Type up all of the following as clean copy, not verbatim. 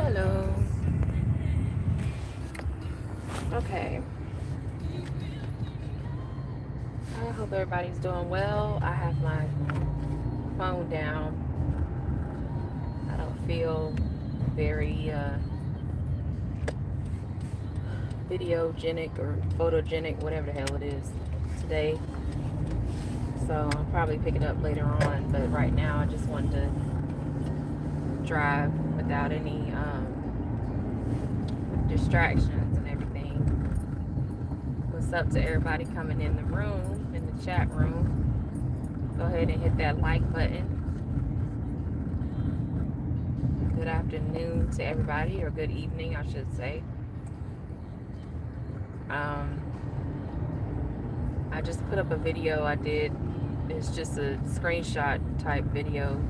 Hello. Okay. I hope everybody's doing well. I have my phone down. I don't feel very videogenic or photogenic, whatever the hell it is, today. So I'll probably pick it up later on. But right now, I just wanted to drive without any distractions and everything. What's up to everybody coming in the room, in the chat room? Go ahead and hit that like button. Good afternoon to everybody, or good evening, I should say. I just put up a video I did. It's just a screenshot type video.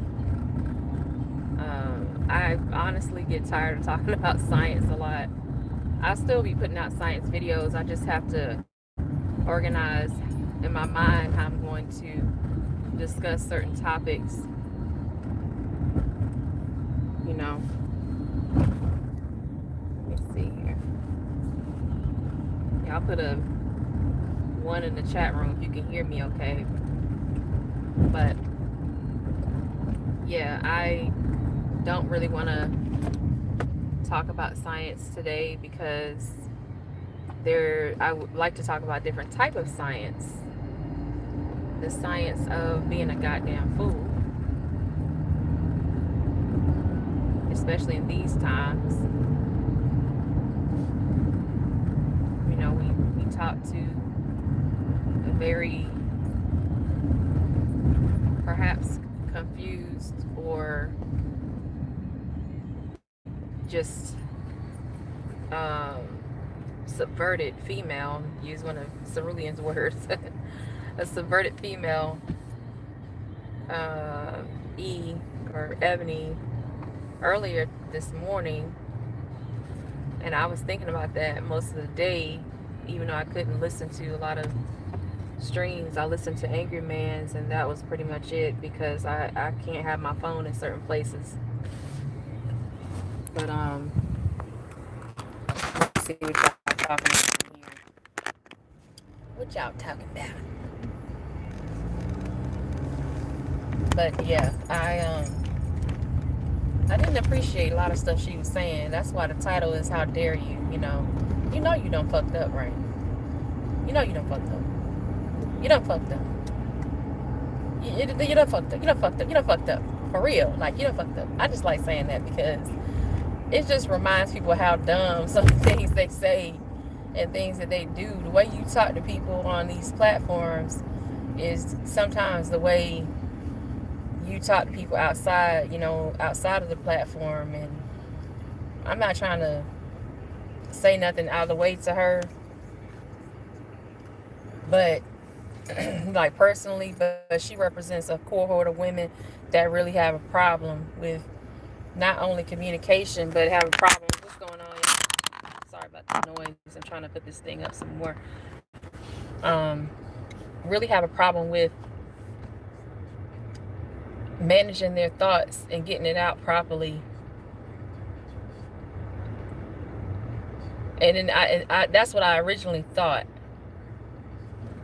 I honestly get tired of talking about science a lot. I'll still be putting out science videos. I just have to organize in my mind how I'm going to discuss certain topics. You know. Let me see here. Yeah, I'll put a one in the chat room if you can hear me okay. But yeah, I don't really want to talk about science today because I would like to talk about different type of science. The science of being a goddamn fool, especially in these times. You know, we talk to a very perhaps confused or just subverted female, use one of Cerulean's words, a subverted female, E or Ebony, earlier this morning, and I was thinking about that most of the day, even though I couldn't listen to a lot of streams. I listened to Angry Man's, and that was pretty much it because I can't have my phone in certain places. But let's see what y'all talking about here. What y'all talking about? But yeah, I didn't appreciate a lot of stuff she was saying. That's why the title is "How Dare You?" You know you done fucked up, right? You know you done fucked up. You done fucked up. You done fucked up. You done fucked up. You done fucked up. For real. Like, you done fucked up. I just like saying that because it just reminds people how dumb some things they say and things that they do. The way you talk to people on these platforms is sometimes the way you talk to people outside, outside of the platform. And I'm not trying to say nothing out of the way to her, but like personally, but she represents a cohort of women that really have a problem with not only communication, but have a problem. What's going on? Sorry about the noise. I'm trying to put this thing up some more. Really have a problem with managing their thoughts and getting it out properly. And then I that's what I originally thought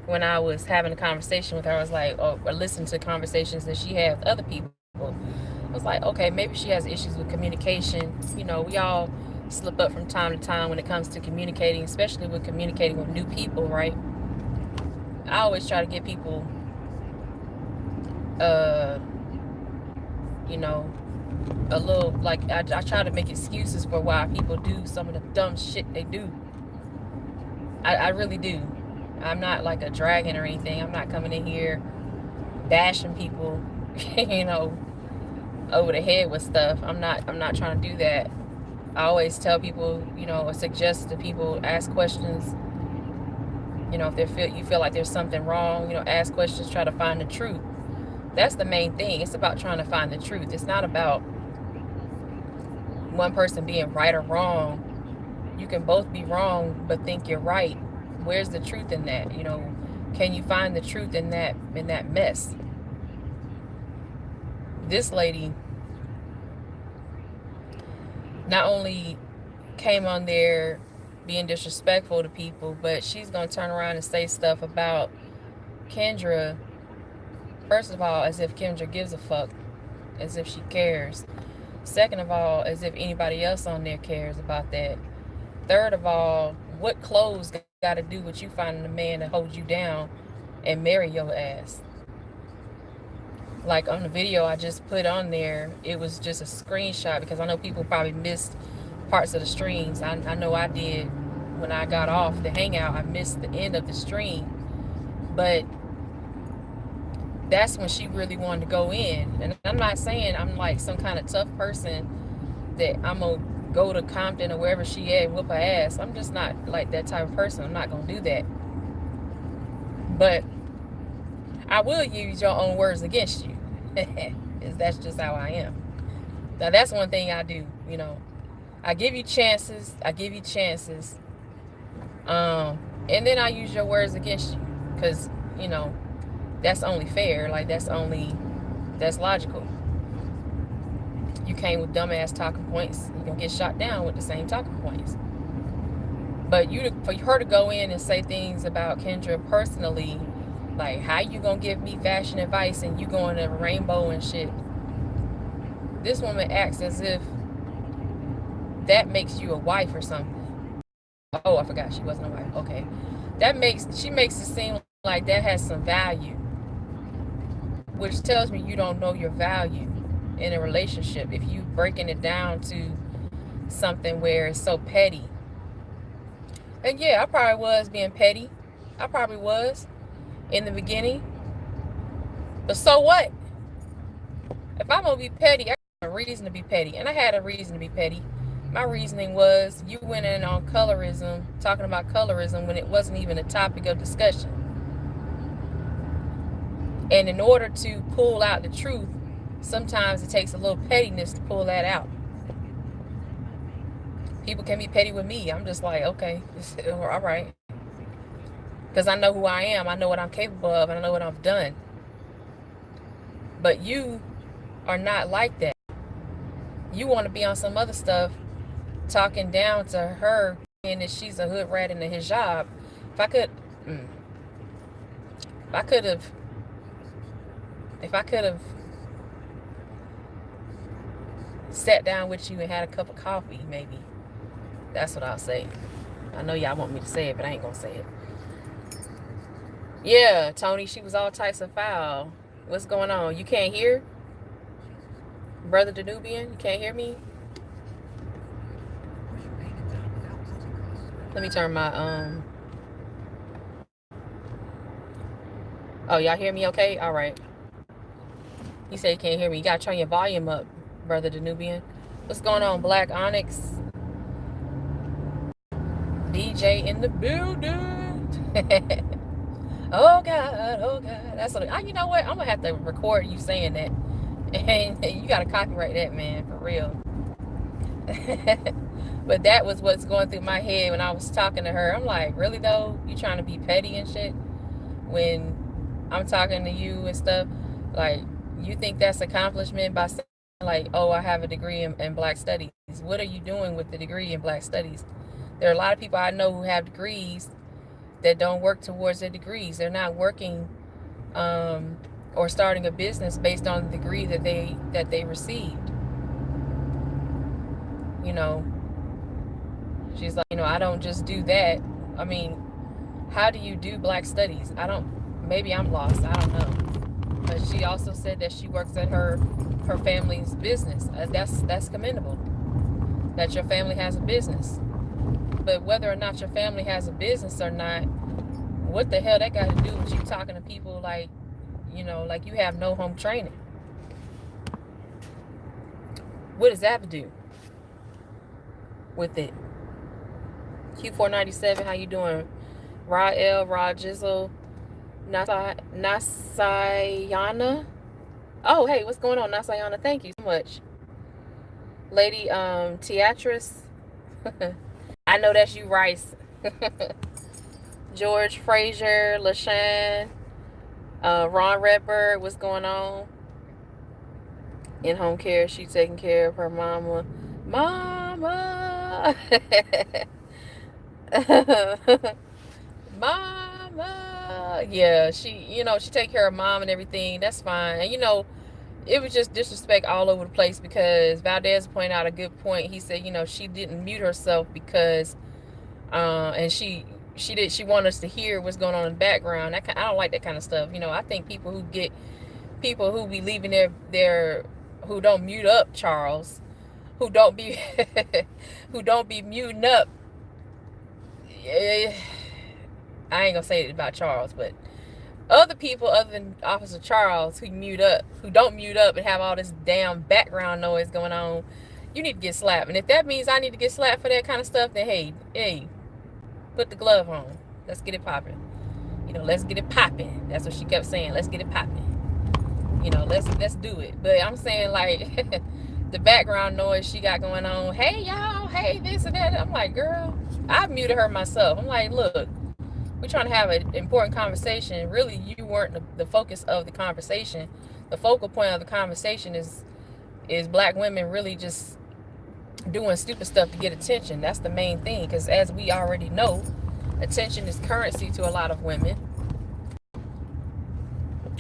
when I was having a conversation with her. I was like, or listening to conversations that she had with other people. I was like, okay, maybe she has issues with communication. We all slip up from time to time when it comes to communicating, especially with communicating with new people, right? I always try to get people, a little, like, I try to make excuses for why people do some of the dumb shit they do. I really do. I'm not like a dragon or anything. I'm not coming in here bashing people, over the head with stuff. I'm not trying to do that. I always tell people, or suggest to people, ask questions. If you feel like there's something wrong, ask questions, try to find the truth. That's the main thing. It's about trying to find the truth. It's not about one person being right or wrong. You can both be wrong but think you're right. Where's the truth in that? Can you find the truth in that mess? This lady not only came on there being disrespectful to people, but she's gonna turn around and say stuff about Kendra. First of all, as if Kendra gives a fuck, as if she cares. Second of all, as if anybody else on there cares about that. Third of all, what clothes got to do with you finding a man to hold you down and marry your ass? Like on the video I just put on there, it was just a screenshot because I know people probably missed parts of the streams. I know I did when I got off the hangout. I missed the end of the stream, but that's when she really wanted to go in. And I'm not saying I'm like some kind of tough person that I'm gonna go to Compton or wherever she at and whoop her ass. I'm just not like that type of person. I'm not gonna do that. But I will use your own words against you. That's just how I am. Now that's one thing I do, you know. I give you chances. And then I use your words against you. Because, you know, that's only fair. Like that's logical. You came with dumbass talking points, you're gonna get shot down with the same talking points. But for her to go in and say things about Kendra personally, like how you gonna give me fashion advice and you going to Rainbow and shit. This woman acts as if that makes you a wife or something. Oh, I forgot she wasn't a wife. Okay. She makes it seem like that has some value, which tells me you don't know your value in a relationship if you breaking it down to something where it's so petty. And yeah, I probably was being petty. I probably was in the beginning. But so what? If I'm gonna be petty, I have a reason to be petty. And I had a reason to be petty. My reasoning was you went in on colorism, talking about colorism when it wasn't even a topic of discussion. And in order to pull out the truth, sometimes it takes a little pettiness to pull that out. People can be petty with me. I'm just like, okay, all right. Because I know who I am. I know what I'm capable of. And I know what I've done. But you are not like that. You want to be on some other stuff, talking down to her, and that she's a hood rat in a hijab. If I could have sat down with you and had a cup of coffee, maybe. That's what I'll say. I know y'all want me to say it, but I ain't gonna say it. Yeah, Tony, she was all types of foul. What's going on? You can't hear? Brother Danubian, you can't hear me? Let me turn my oh, y'all hear me okay? All right. You say you can't hear me. You gotta turn your volume up, Brother Danubian. What's going on, Black Onyx? DJ in the building. Oh God. That's what. You know what? I'm gonna have to record you saying that, and you gotta copyright that, man, for real. But that was what's going through my head when I was talking to her. I'm like, really though? You trying to be petty and shit when I'm talking to you and stuff? Like, you think that's accomplishment by saying like, oh, I have a degree in Black Studies? What are you doing with the degree in Black Studies? There are a lot of people I know who have degrees that don't work towards their degrees. They're not working or starting a business based on the degree that they received. You know, she's like, you know, I don't just do that. I mean, how do you do Black Studies? Maybe I'm lost. I don't know. But she also said that she works at her family's business. That's commendable. That your family has a business. But whether or not your family has a business or not, what the hell that got to do with you talking to people like, you know, like you have no home training? What does that do with it? Q497, how you doing? Rael, Rajizzle, Nasayana. Oh, hey, what's going on, Nasayana? Thank you so much. Lady Teatris. I know that's you, Rice. George Frazier, LaShawn, Ron Redbird, what's going on? In home care, she taking care of her mama. Mama. Mama. Yeah, she take care of mom and everything. That's fine. And it was just disrespect all over the place because Valdez pointed out a good point. He said, she didn't mute herself because and she wanted us to hear what's going on in the background. I don't like that kind of stuff. I think people who be leaving their who don't mute up, Charles, who don't be who don't be muting up. I ain't gonna say it about Charles, but other people other than Officer Charles who don't mute up and have all this damn background noise going on, you need to get slapped. And if that means I need to get slapped for that kind of stuff, then hey, put the glove on. Let's get it popping. Let's get it popping. That's what she kept saying. Let's get it popping. Let's do it. But I'm saying, like, the background noise she got going on. Hey y'all, hey this and that. I'm like, girl, I muted her myself. I'm like, look, we're trying to have an important conversation. Really, you weren't the focus of the conversation. The focal point of the conversation is black women really just doing stupid stuff to get attention. That's the main thing, because as we already know, attention is currency to a lot of women.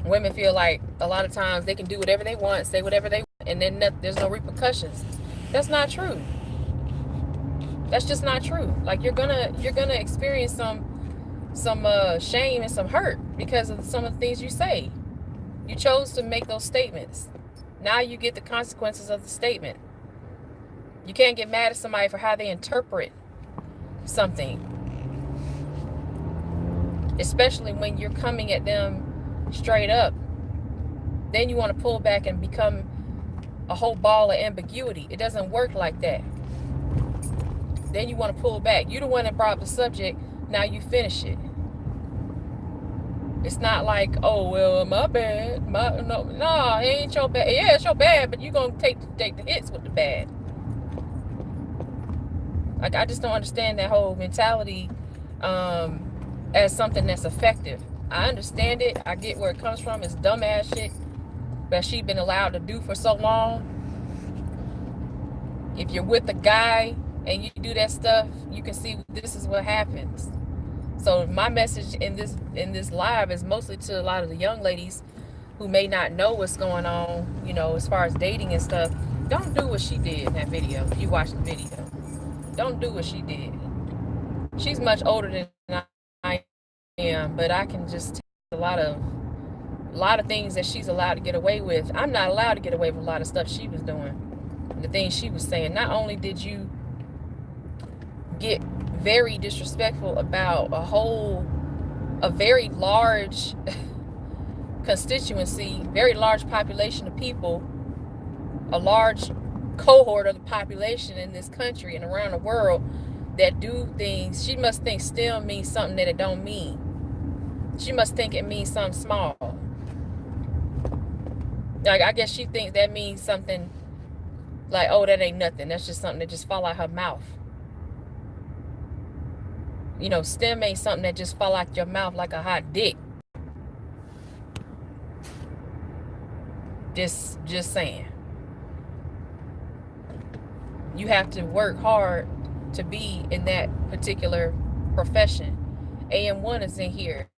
Women feel like a lot of times they can do whatever they want, say whatever they want, and then there's no repercussions. That's not true. That's just not true. Like, you're gonna experience some shame and some hurt because of some of the things you say. You chose to make those statements. Now you get the consequences of the statement. You can't get mad at somebody for how they interpret something, especially when you're coming at them straight up. Then you want to pull back and become a whole ball of ambiguity. It doesn't work like that. Then you want to pull back. You're the one that brought up the subject. Now you finish it. It's not like, oh, well, my bad. No, it ain't your bad. Yeah, it's your bad, but you're going to take the hits with the bad. Like, I just don't understand that whole mentality as something that's effective. I understand it. I get where it comes from. It's dumbass shit that she's been allowed to do for so long. If you're with a guy and you do that stuff, you can see this is what happens. So my message in this live is mostly to a lot of the young ladies who may not know what's going on, as far as dating and stuff. Don't do what she did in that video. If you watch the video, don't do what she did. She's much older than I am, but I can just tell a lot of things that she's allowed to get away with. I'm not allowed to get away with a lot of stuff she was doing. The things she was saying. Not only did you get very disrespectful about a very large constituency, very large population of people, a large cohort of the population in this country and around the world that do things. She must think STEM means something that it don't mean. She must think it means something small. Like, I guess she thinks that means something like, oh, that ain't nothing. That's just something that just fall out her mouth. STEM ain't something that just fall out your mouth like a hot dick. Just saying. You have to work hard to be in that particular profession. AM1 is in here.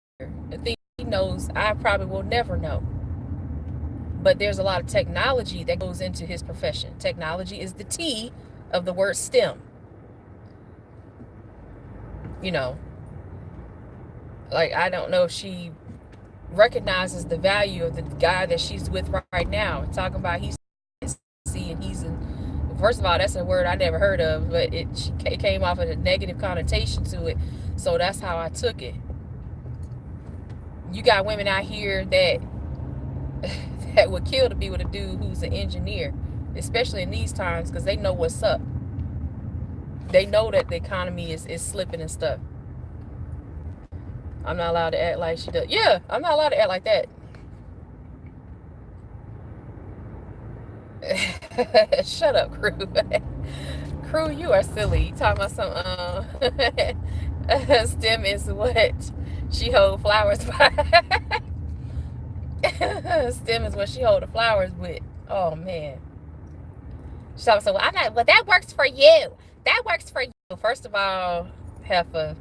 The thing he knows, I probably will never know. But there's a lot of technology that goes into his profession. Technology is the T of the word STEM. Like, I don't know if she recognizes the value of the guy that she's with right now. Talking about he's and he's in. First of all, that's a word I never heard of, but it came off of a negative connotation to it. So that's how I took it. You got women out here that would kill to be with a dude who's an engineer, especially in these times, because they know what's up. They know that the economy is slipping and stuff. I'm not allowed to act like she does. Yeah, I'm not allowed to act like that. Shut up, Crew. Crew, you are silly. You talking about some STEM is what she hold flowers by. STEM is what she hold the flowers with. Oh man. So, I'm not, well, that works for you. That works for you. First of all, heifer,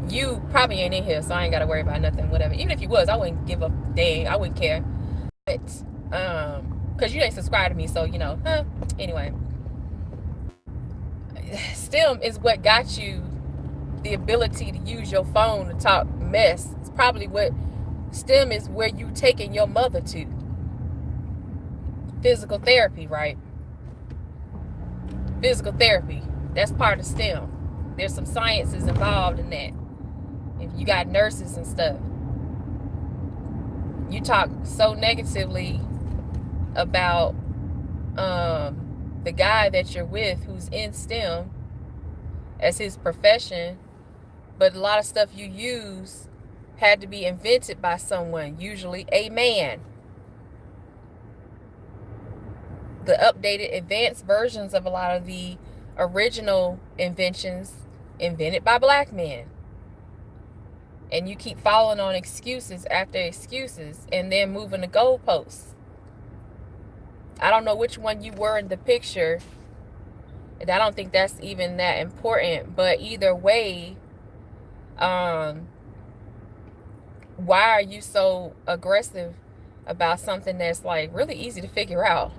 you probably ain't in here, so I ain't got to worry about nothing, whatever. Even if you was, I wouldn't give a dang. I wouldn't care. But, because you ain't subscribed to me, so, Anyway, STEM is what got you the ability to use your phone to talk mess. It's probably what STEM is, where you taking your mother to. Physical therapy, right? Physical therapy. That's part of STEM. There's some sciences involved in that. If you got nurses and stuff. You talk so negatively about the guy that you're with who's in STEM as his profession, but a lot of stuff you use had to be invented by someone, usually a man. The updated, advanced versions of a lot of the original inventions invented by black men. And you keep following on excuses after excuses and then moving the goalposts. I don't know which one you were in the picture, and I don't think that's even that important, but either way, why are you so aggressive about something that's like really easy to figure out?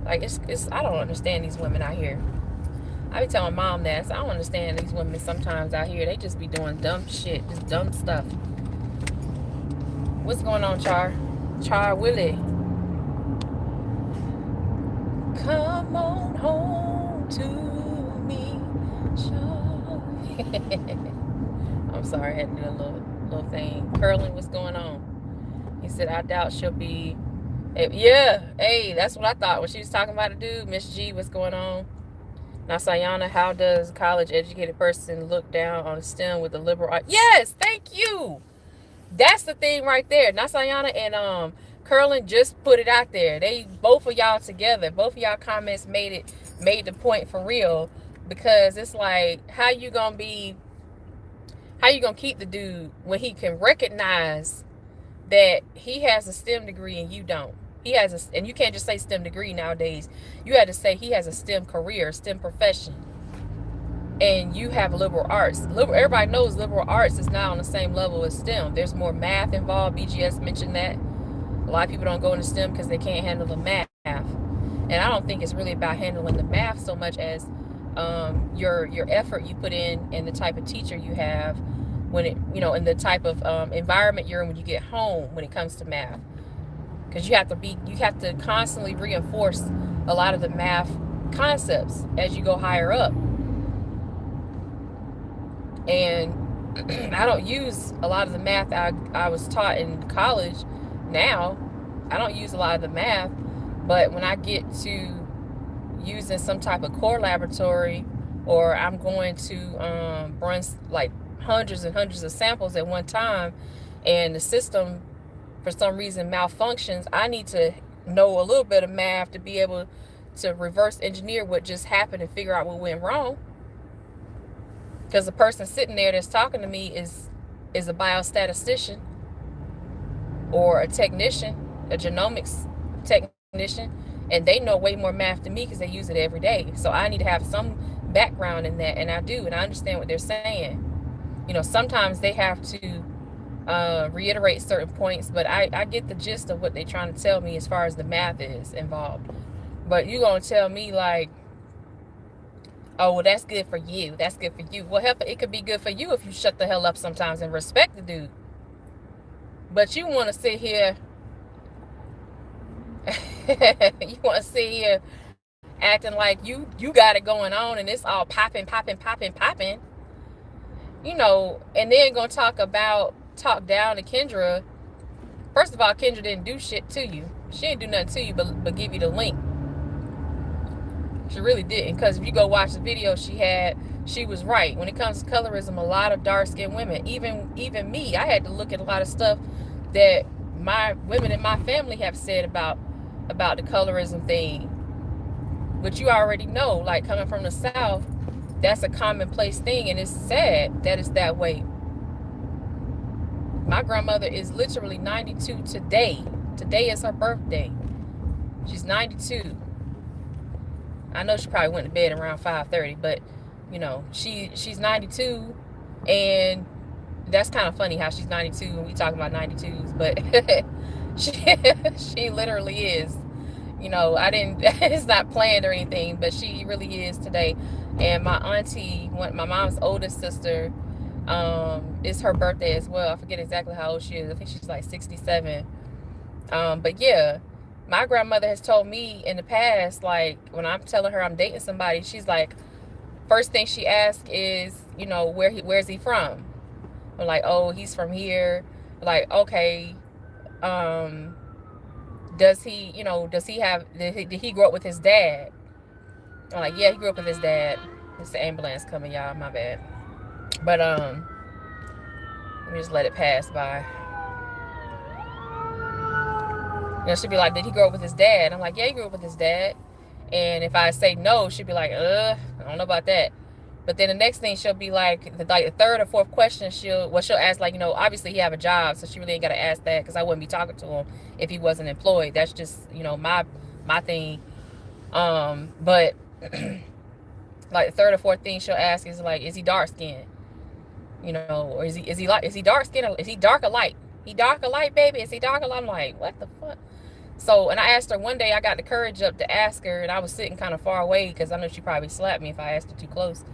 Like, it's I don't understand these women out here. I be telling mom that, so I don't understand these women sometimes out here. They just be doing dumb shit, just dumb stuff. What's going on, Char Willie? Come on home to me, Char. I'm sorry, I had to do a little thing. Curling, what's going on? He said, I doubt she'll be. Yeah, hey, that's what I thought when she was talking about a dude. Miss G, what's going on? Now, Sayana, how does a college-educated person look down on a STEM with a liberal art? Yes, thank you. That's the thing right there. Now, Sayana and Curlin just put it out there. They both of y'all together. Both of y'all comments made the point for real, because it's like, how you gonna keep the dude when he can recognize that he has a STEM degree and you don't? And you can't just say STEM degree nowadays. You had to say he has a STEM career, STEM profession. And you have liberal arts. Everybody knows liberal arts is not on the same level as STEM. There's more math involved. BGS mentioned that. A lot of people don't go into STEM because they can't handle the math. And I don't think it's really about handling the math so much as your effort you put in and the type of teacher you have when and the type of environment you're in when you get home when it comes to math. Because you have to constantly reinforce a lot of the math concepts as you go higher up. And I don't use a lot of the math I was taught in college. Now I don't use a lot of the math, but when I get to using some type of core laboratory, or I'm going to run like hundreds and hundreds of samples at one time, and the system for some reason malfunctions, I need to know a little bit of math to be able to reverse engineer what just happened and figure out what went wrong. Because the person sitting there that's talking to me is a biostatistician or a technician, a genomics technician, and they know way more math than me because they use it every day. So I need to have some background in that, and I do, and I understand what they're saying. Sometimes they have to reiterate certain points, but I get the gist of what they're trying to tell me as far as the math is involved. But you're going to tell me like, oh, well, that's good for you. That's good for you. Well, it could be good for you if you shut the hell up sometimes and respect the dude. But you want to sit here, acting like you got it going on and it's all popping. And then going to talk down to Kendra. First of all, Kendra didn't do shit to you. She didn't do nothing to you but give you the link. She really didn't, because if you go watch the video she was right. When it comes to colorism, a lot of dark-skinned women, even me, I had to look at a lot of stuff that my women in my family have said about the colorism thing. But you already know, like, coming from the South, that's a commonplace thing, and it's sad that it's that way. My grandmother is literally 92 today. Today is her birthday. She's 92. I know she probably went to bed around 5:30, but you know, she's 92, and that's kind of funny how she's 92 and we talking about 92s, but she literally is. You know, I didn't. It's not planned or anything, but she really is today. And my auntie, my mom's oldest sister, it's her birthday as well. I forget exactly how old she is. I think she's like 67. But yeah, my grandmother has told me in the past, like when I'm telling her I'm dating somebody, she's like, first thing she asks is, you know, where's he from? I'm like, oh, he's from here. Like, okay, does he, you know, did he grow up with his dad? I'm like, yeah, he grew up with his dad. It's the ambulance coming, y'all. My bad. But let me just let it pass by. You know, she'd be like, did he grow up with his dad? I'm like, yeah, he grew up with his dad. And if I say no, she'd be like, I don't know about that. But then the next thing she'll be like the third or fourth question, she'll ask, like, you know, obviously he have a job, so she really ain't got to ask that because I wouldn't be talking to him if he wasn't employed. That's just, you know, my thing. But like the third or fourth thing she'll ask is like, is he dark skinned? You know, or is he dark skinned? Or is he dark or light? He dark or light, baby? Is he dark or light? I'm like, what the fuck? So, and I asked her one day, I got the courage up to ask her, and I was sitting kind of far away because I know she probably slapped me if I asked her too close.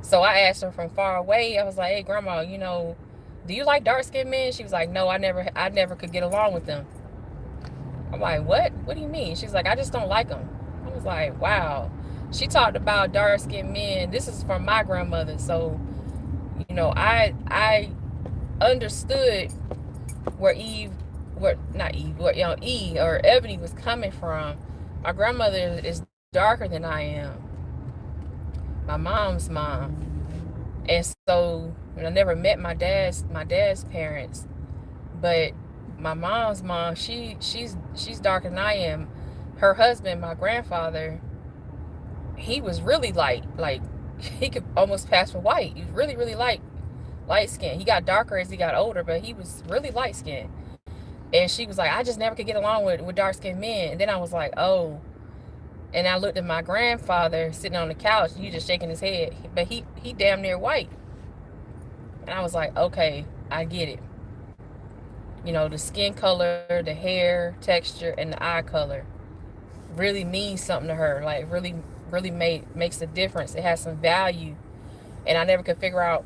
So I asked her from far away. I was like, hey, grandma, you know, do you like dark skinned men? She was like, no, I never could get along with them. I'm like, what? What do you mean? She's like, I just don't like them. I was like, wow. She talked about dark skinned men. This is from my grandmother. So, you know, I understood where Eve or Ebony was coming from. My grandmother is darker than I am. My mom's mom. And so I never met my dad's parents, but my mom's mom, she's darker than I am. Her husband, my grandfather, he was really light, like he could almost pass for white. He was really, really light skin. He got darker as he got older, but he was really light skinned. And she was like, I just never could get along with dark skinned men. And then I was like, oh. And I looked at my grandfather sitting on the couch, and he just shaking his head, but he damn near white. And I was like, okay, I get it. You know, the skin color, the hair texture, and the eye color really means something to her. Like really, really makes a difference. It has some value. And I never could figure out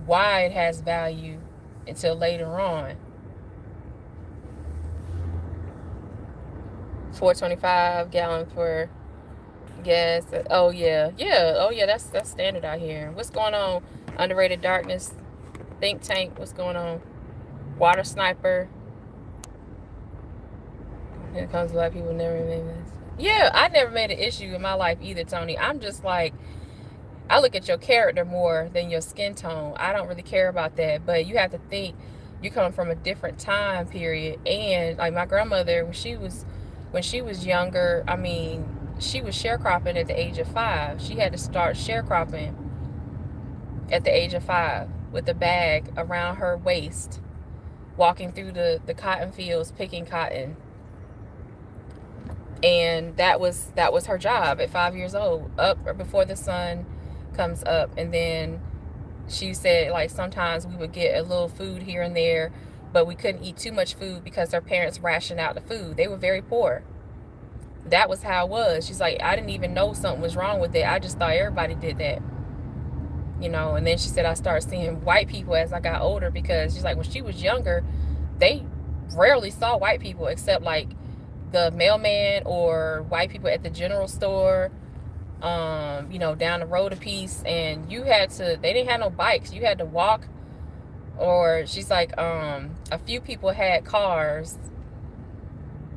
why it has value until later on. 4.25 gallon for gas. Oh yeah. That's standard out here. What's going on? Underrated darkness. Think tank. What's going on? Water sniper. Here comes black people never made this. Yeah, I never made an issue in my life either, Tony. I'm just like, I look at your character more than your skin tone. I don't really care about that. But you have to think you come from a different time period. And like my grandmother, when she was younger, I mean, she was sharecropping at the age of 5. She had to start sharecropping at the age of 5 with a bag around her waist, walking through the cotton fields, picking cotton. And that was her job at 5 years old, up or before the sun comes up. And then she said, like, sometimes we would get a little food here and there, but we couldn't eat too much food because her parents rationed out the food. They were very poor. That was how it was. She's like, I didn't even know something was wrong with it. I just thought everybody did that. You know, and then she said I started seeing white people as I got older, because she's like, when she was younger, they rarely saw white people except like the mailman or white people at the general store, you know, down the road a piece. And they didn't have no bikes. You had to walk. Or she's like, a few people had cars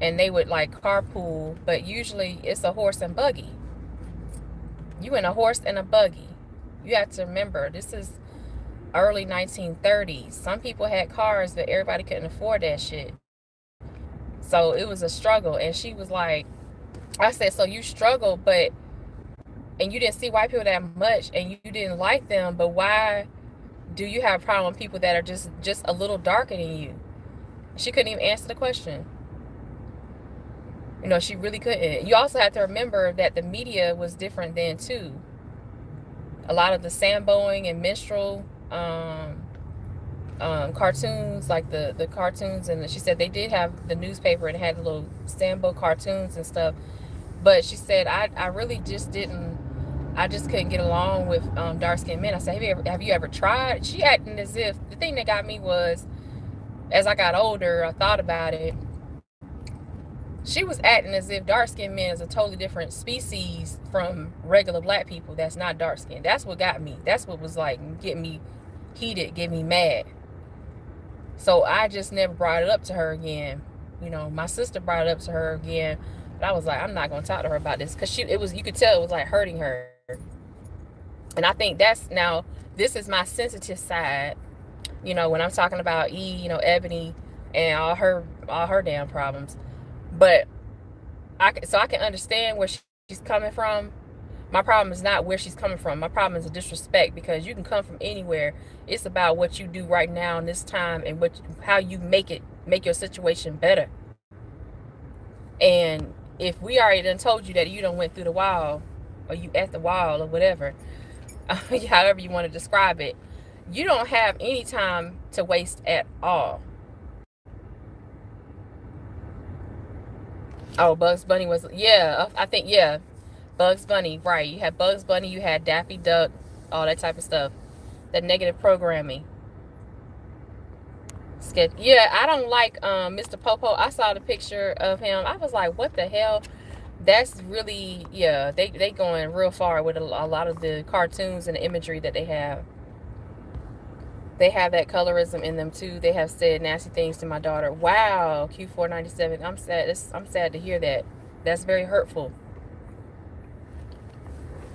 and they would like carpool, but usually it's a horse and buggy. You in a horse and a buggy. You have to remember, this is early 1930s. Some people had cars, but everybody couldn't afford that shit. So it was a struggle. And she was like, I said, so you struggle, and you didn't see white people that much, and you didn't like them, but why do you have a problem with people that are just a little darker than you? She couldn't even answer the question. You know, she really couldn't. You also have to remember that the media was different then too. A lot of the Samboing and minstrel cartoons, like the cartoons, and she said they did have the newspaper and had little Sambo cartoons and stuff. But she said I really just didn't. I just couldn't get along with dark skinned men. I said, have you ever tried? She acting as if the thing that got me was, as I got older, I thought about it. She was acting as if dark skinned men is a totally different species from regular black people that's not dark skinned. That's what got me. That's what was like getting me heated, getting me mad. So I just never brought it up to her again. You know, my sister brought it up to her again, but I was like, I'm not gonna talk to her about this because you could tell it was like hurting her. And I think that's now, this is my sensitive side. You know, when I'm talking about Ebony and all her damn problems. But I can understand where she's coming from. My problem is not where she's coming from. My problem is a disrespect, because you can come from anywhere. It's about what you do right now in this time and how you make your situation better. And if we already done told you that you done went through the wall, or you at the wall, or whatever, however you want to describe it, you don't have any time to waste at all. Oh, Bugs Bunny was, yeah, I think, yeah, Bugs Bunny, right. You had Bugs Bunny, you had Daffy Duck, all that type of stuff. That negative programming. Sketch. Yeah, I don't like Mr. Popo. I saw the picture of him. I was like, what the hell? That's really, yeah, they going real far with a lot of the cartoons and the imagery that they have. They have that colorism in them too. They have said nasty things to my daughter. Wow, Q497. I'm sad. I'm sad to hear that. That's very hurtful.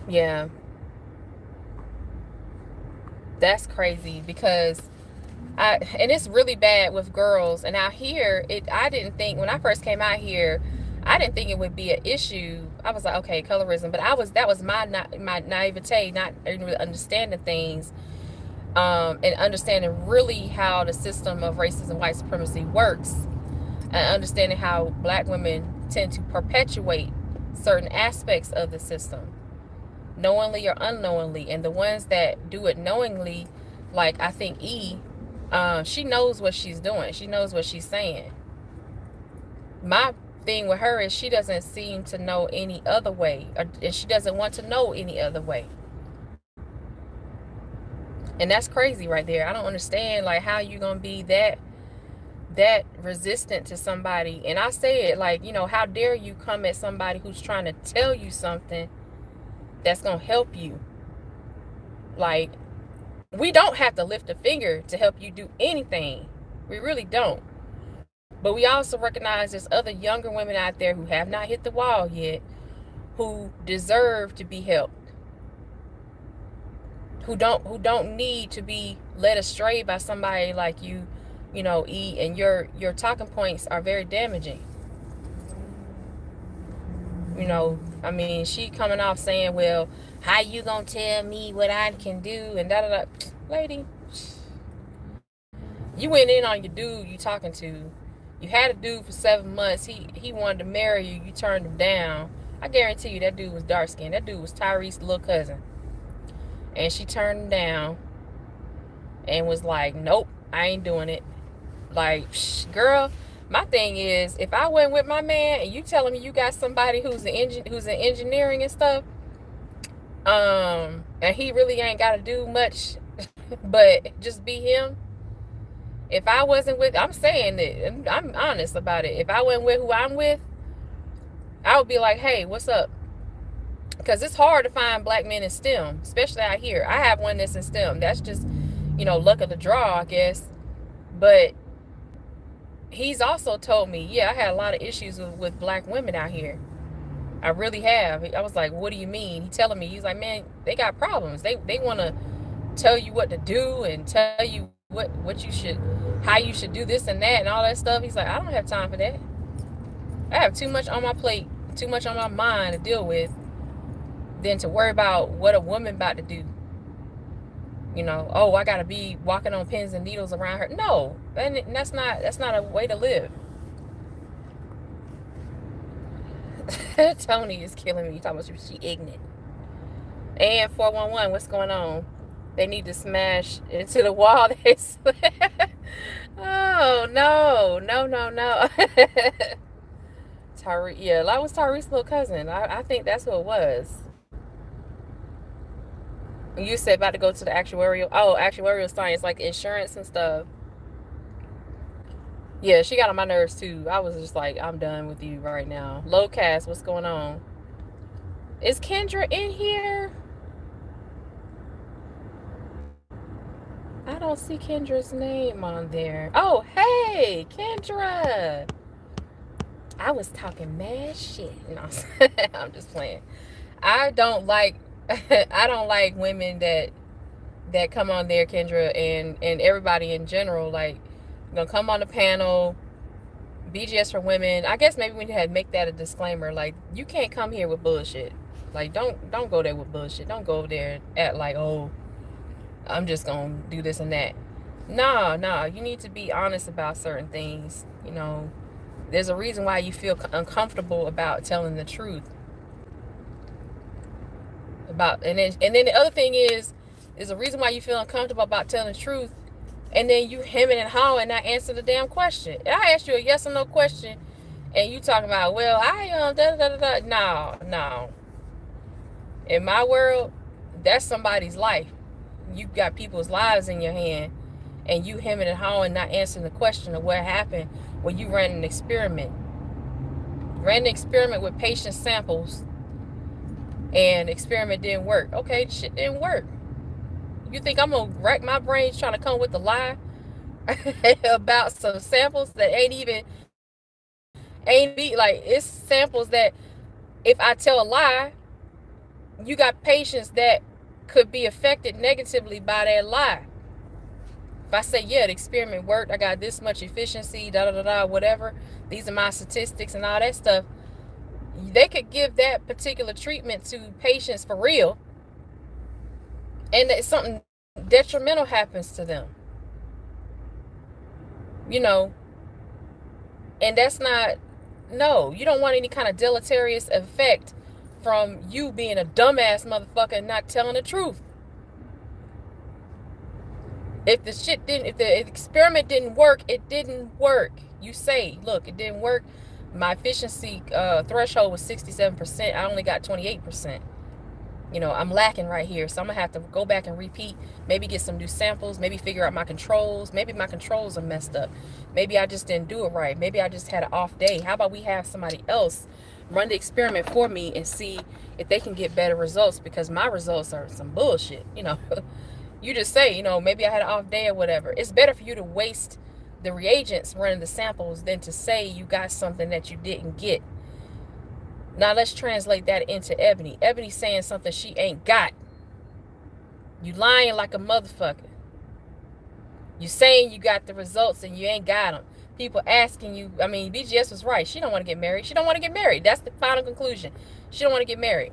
Yeah, that's crazy, because and it's really bad with girls. And out here, I didn't think, when I first came out here, I didn't think it would be an issue. I was like, okay, colorism, but that was my naivete, not really understanding things, and understanding really how the system of racism, white supremacy works, and understanding how black women tend to perpetuate certain aspects of the system, knowingly or unknowingly. And the ones that do it knowingly, like I think she knows what she's doing. She knows what she's saying. My thing with her is she doesn't seem to know any other way, and she doesn't want to know any other way. And that's crazy right there. I don't understand, like, how you gonna be that resistant to somebody. And I say it like, how dare you come at somebody who's trying to tell you something that's gonna help you. Like, we don't have to lift a finger to help you do anything. We really don't. But we also recognize there's other younger women out there who have not hit the wall yet, who deserve to be helped, who don't need to be led astray by somebody like you, E. And your talking points are very damaging. I mean, she coming off saying, well, how you gonna tell me what I can do, and da da da. Lady, you went in on your dude you talking to. You had a dude for 7 months. He wanted to marry you. You turned him down. I guarantee you that dude was dark skinned. That dude was Tyrese's little cousin. And she turned him down and was like, nope, I ain't doing it. Like, girl, my thing is, if I went with my man and you telling me you got somebody who's in engineering and stuff, and he really ain't got to do much but just be him. If I wasn't with, I'm saying it, I'm honest about it. If I wasn't with who I'm with, I would be like, hey, what's up? Because it's hard to find black men in STEM, especially out here. I have one that's in STEM. That's just, luck of the draw, I guess. But he's also told me, yeah, I had a lot of issues with black women out here. I really have. I was like, what do you mean? He's telling me, he's like, man, they got problems. They want to tell you what to do and tell you what you should, how you should do this and that and all that stuff. He's like, I don't have time for that. I have too much on my plate, too much on my mind to deal with, than to worry about what a woman about to do. Oh, I gotta be walking on pins and needles around her. No, that's not a way to live. Tony is killing me. You talking about she ignorant. And 411, what's going on? They need to smash into the wall. Oh, no. Yeah, that was Tyreek's little cousin. I think that's who it was. You said about to go to the actuarial science, like insurance and stuff. Yeah, she got on my nerves too. I was just like, I'm done with you right now. Low cast, what's going on? Is Kendra in here? I don't see Kendra's name on there. Oh, hey, Kendra. I was talking mad shit. No, I'm just playing. I don't like women that come on there, Kendra, and everybody in general, like, gonna come on the panel, BGS for women. I guess maybe we had to make that a disclaimer. Like, you can't come here with bullshit. Like, don't go there with bullshit. Don't go over there and act like, oh, I'm just gonna do this and that. Nah. You need to be honest about certain things. You know, there's a reason why you feel uncomfortable about telling the truth. And then the other thing is a reason why you feel uncomfortable about telling the truth, and then you hemming and hawing and not answer the damn question. And I asked you a yes or no question, and you talking about, well, I da da da da. No. In my world, that's somebody's life. You got people's lives in your hand, and you hemming and hawing, not answering the question of what happened when you ran an experiment. Ran an experiment with patient samples, and experiment didn't work. Okay, shit didn't work. You think I'm gonna rack my brains trying to come with a lie about some samples that ain't be like, it's samples that if I tell a lie, you got patients that could be affected negatively by that lie. If I say, yeah, the experiment worked, I got this much efficiency, whatever, these are my statistics and all that stuff, they could give that particular treatment to patients for real, and that something detrimental happens to them. You know, and that's not, no, you don't want any kind of deleterious effect from you being a dumbass motherfucker and not telling the truth. If the experiment didn't work, it didn't work. You say, look, it didn't work. My efficiency threshold was 67%. I only got 28%. You know, I'm lacking right here. So I'm going to have to go back and repeat, maybe get some new samples, maybe figure out my controls. Maybe my controls are messed up. Maybe I just didn't do it right. Maybe I just had an off day. How about we have somebody else run the experiment for me and see if they can get better results, because my results are some bullshit. You know, you just say, you know, maybe I had an off day or whatever. It's better for you to waste the reagents running the samples than to say you got something that you didn't get. Now let's translate that into Ebony. Ebony's saying something she ain't got. You lying like a motherfucker. You saying you got the results and you ain't got them. People asking you, I mean, BGS was right. She don't want to get married. She don't want to get married. That's the final conclusion. She don't want to get married.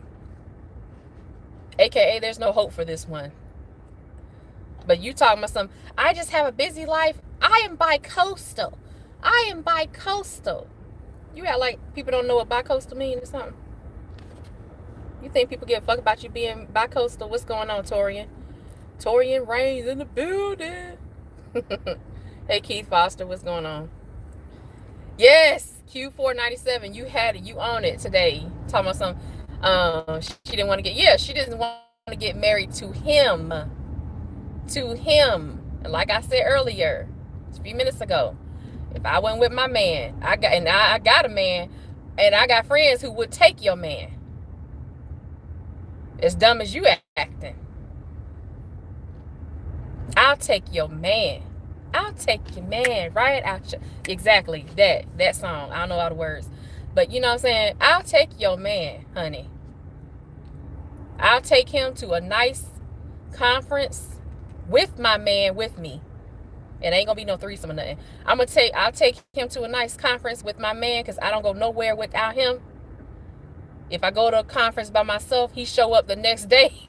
AKA, there's no hope for this one. But you talking about something, I just have a busy life. I am bi-coastal. You act like people don't know what bi-coastal means or something. You think people give a fuck about you being bi-coastal? What's going on, Torian? Torian Reigns in the building. Hey, Keith Foster, what's going on? Yes, Q497. You had it. You own it today. Talking about some. She didn't want to get. She didn't want to get married to him. And like I said earlier, a few minutes ago, if I went with my man, I got a man, and I got friends who would take your man. As dumb as you acting, I'll take your man. Right out your, exactly that song. I don't know all the words, but you know what I'm saying. I'll take your man, honey. I'll take him to a nice conference with my man with me. It ain't gonna be no threesome or nothing. I'll take him to a nice conference with my man, because I don't go nowhere without him. If I go to a conference by myself, he show up the next day.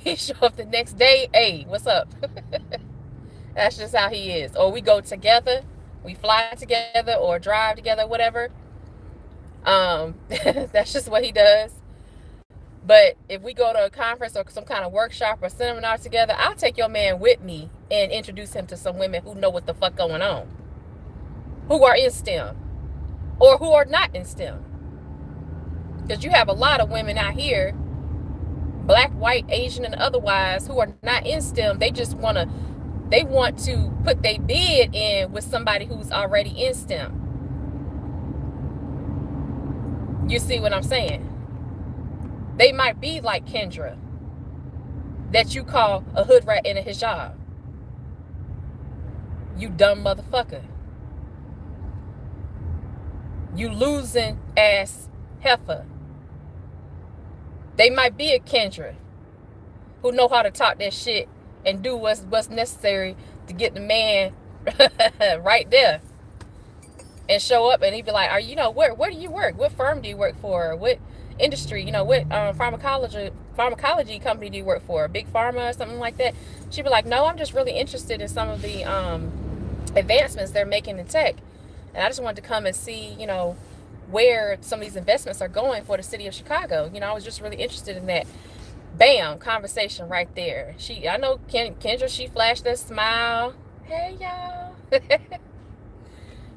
Hey, what's up? That's just how he is. Or we go together, we fly together or drive together, whatever. That's just what he does. But if we go to a conference or some kind of workshop or seminar together, I'll take your man with me and introduce him to some women who know what the fuck going on, who are in STEM or who are not in STEM. Because you have a lot of women out here, black, white, Asian, and otherwise, who are not in STEM. They just want to put their bid in with somebody who's already in STEM. You see what I'm saying? They might be like Kendra, that you call a hood rat in a hijab. You dumb motherfucker. You losing ass heifer. They might be a Kendra who know how to talk that shit and do what's necessary to get the man right there and show up, and he'd be like, "Are you know where do you work? What firm do you work for? What industry? You know, what pharmacology company do you work for? Big pharma or something like that?" She'd be like, "No, I'm just really interested in some of the advancements they're making in tech, and I just wanted to come and see, you know, where some of these investments are going for the city of Chicago. You know, I was just really interested in that." Bam, conversation right there. I know Kendra, she flashed that smile. Hey, y'all.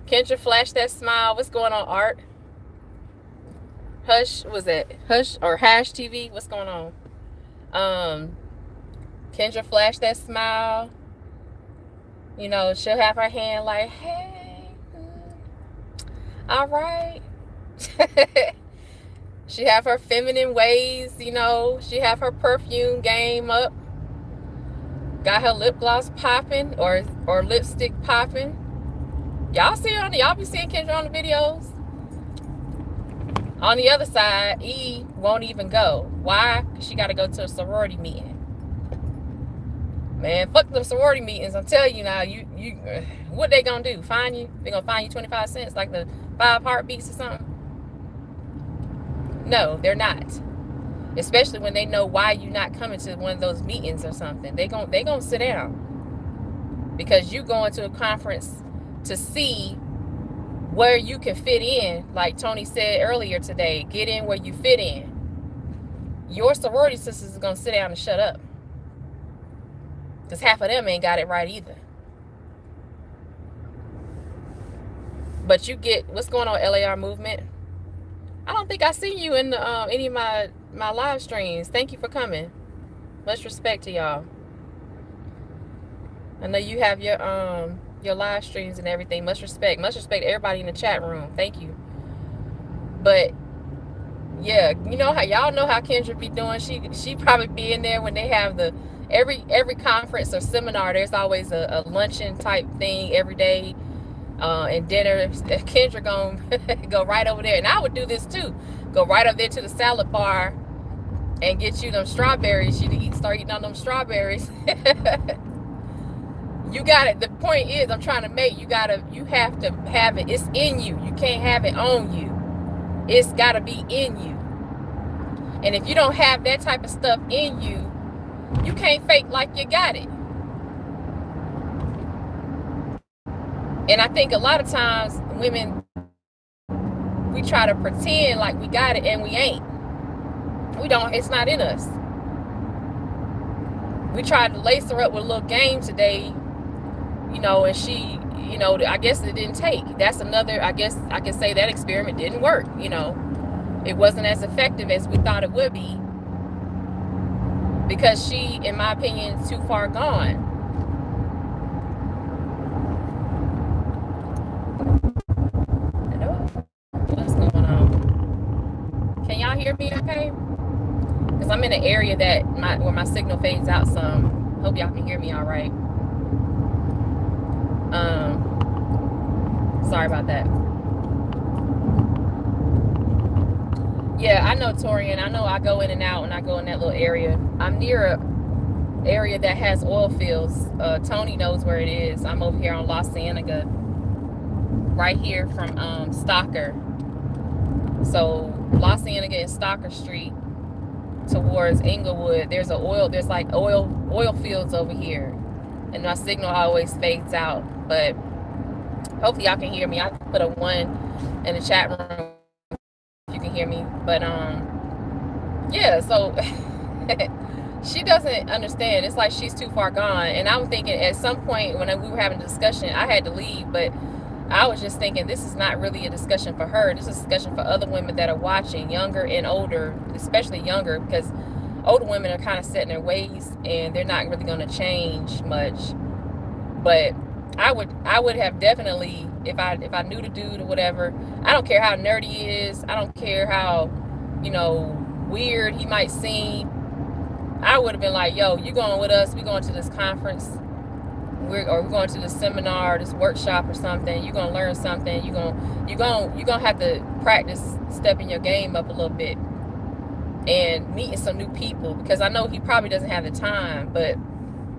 Kendra flashed that smile. What's going on, Art? Hush, was it Hush or Hash TV? What's going on? Kendra flashed that smile. You know, she'll have her hand like, hey, all right. She have her feminine ways, you know. She have her perfume game up. Got her lip gloss popping or lipstick popping. Y'all be seeing Kendra on the videos. On the other side, E won't even go. Why? Because she got to go to a sorority meeting. Man, fuck them sorority meetings. I'm telling you now, you what they gonna do? Fine you? They gonna fine you 25 cents like the 5 heartbeats or something? No, they're not. Especially when they know why you're not coming to one of those meetings or something. They gonna sit down. Because you going to a conference to see where you can fit in. Like Tony said earlier today, get in where you fit in. Your sorority sisters are gonna sit down and shut up. Because half of them ain't got it right either. But you get, what's going on, LAR movement? I don't think I seen you in any of my live streams. Thank you for coming. Much respect to y'all. I know you have your live streams and everything. Much respect to everybody in the chat room. Thank you. But yeah, you know how y'all know how Kendra be doing. She probably be in there when they have the every conference or seminar. There's always a luncheon type thing every day. And dinner. Kendra gonna go right over there, and I would do this too. Go right up there to the salad bar and get you them strawberries. You start eating on them strawberries. You got it. The point is, I'm trying to make you have to have it. It's in you. You can't have it on you. It's got to be in you. And if you don't have that type of stuff in you, you can't fake like you got it. And I think a lot of times women, we try to pretend like we got it and we ain't. We don't, it's not in us. We tried to lace her up with a little game today, you know, and she, you know, I guess it didn't take. That's another, I guess I can say that experiment didn't work, you know. It wasn't as effective as we thought it would be. Because she, in my opinion, is too far gone. What's going on? Can y'all hear me okay? Because I'm in an area that where my signal fades out some. Hope y'all can hear me all right. Sorry about that. Yeah, I know, Torian. I know I go in and out when I go in that little area. I'm near a area that has oil fields. Tony knows where it is. I'm over here on La Cienega, right here from Stocker. So La Cienega and Stocker Street towards Inglewood. There's like oil fields over here, and my signal always fades out. But hopefully y'all can hear me. I put a 1 in the chat room hear me. But yeah, so she doesn't understand. It's like she's too far gone. And I'm thinking at some point when we were having a discussion, I had to leave, but I was just thinking this is not really a discussion for her. This is a discussion for other women that are watching, younger and older, especially younger, because older women are kind of set in their ways and they're not really going to change much. But I would have definitely, if I knew the dude or whatever, I don't care how nerdy he is, I don't care how, you know, weird he might seem, I would have been like, yo, you going with us, we going to this conference, we're going to this seminar, this workshop or something, you're gonna learn something, you're gonna have to practice stepping your game up a little bit and meeting some new people, because I know he probably doesn't have the time, but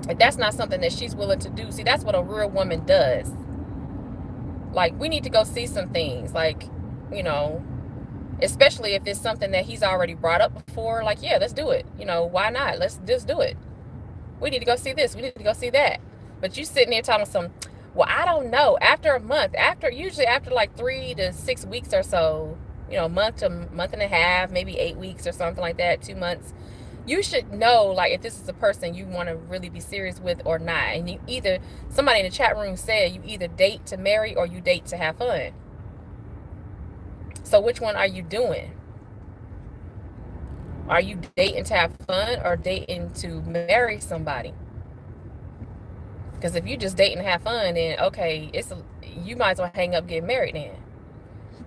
if that's not something that she's willing to do, see, that's what a real woman does. Like, we need to go see some things, like, you know, especially if it's something that he's already brought up before, like, yeah, let's do it, you know, why not, let's just do it, we need to go see this, we need to go see that. But you sitting there telling some, well, I don't know, after a month, usually after like 3 to 6 weeks or so, you know, month to month and a half, maybe 8 weeks or something like that, 2 months, you should know, like, if this is a person you want to really be serious with or not. And you either, somebody in the chat room said, you either date to marry or you date to have fun. So which one are you doing? Are you dating to have fun or dating to marry somebody? Because if you just dating to have fun, then okay, you might as well hang up, get married then.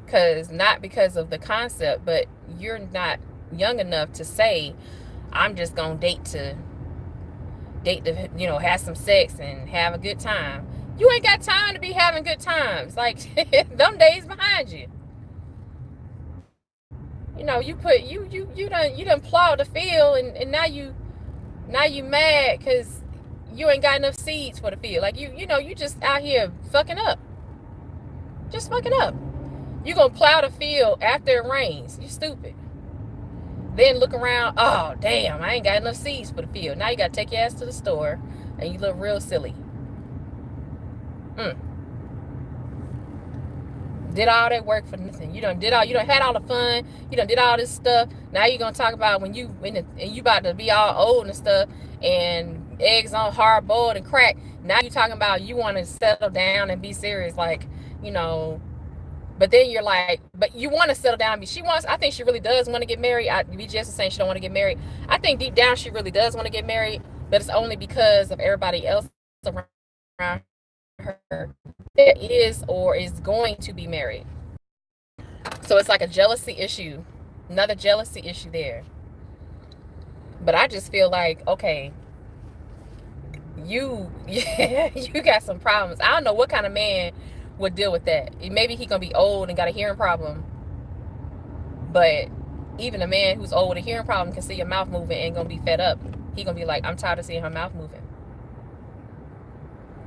Because not because of the concept, but you're not young enough to say, I'm just gonna date to, you know, have some sex and have a good time. You ain't got time to be having good times. Like, them days behind you. You know, you done plowed the field, and now you mad because you ain't got enough seeds for the field. Like, you know, you just out here fucking up. Just fucking up. You gonna plow the field after it rains. You stupid. Then look around, oh damn, I ain't got enough seeds for the field. Now you gotta take your ass to the store and you look real silly. Did all that work for nothing. You done had all the fun, you done did all this stuff. Now you gonna talk about when you about to be all old and stuff, and eggs on hard boiled and cracked. Now you talking about you want to settle down and be serious, like, you know. But then you're like, but you want to settle down. I think she really does want to get married. BGS is saying she don't want to get married. I think deep down she really does want to get married, but it's only because of everybody else around her that is or is going to be married. So it's like a jealousy issue, another jealousy issue there. But I just feel like, okay, you got some problems. I don't know what kind of man would deal with that. Maybe he gonna be old and got a hearing problem, but even a man who's old with a hearing problem can see your mouth moving and gonna be fed up. He gonna be like, I'm tired of seeing her mouth moving.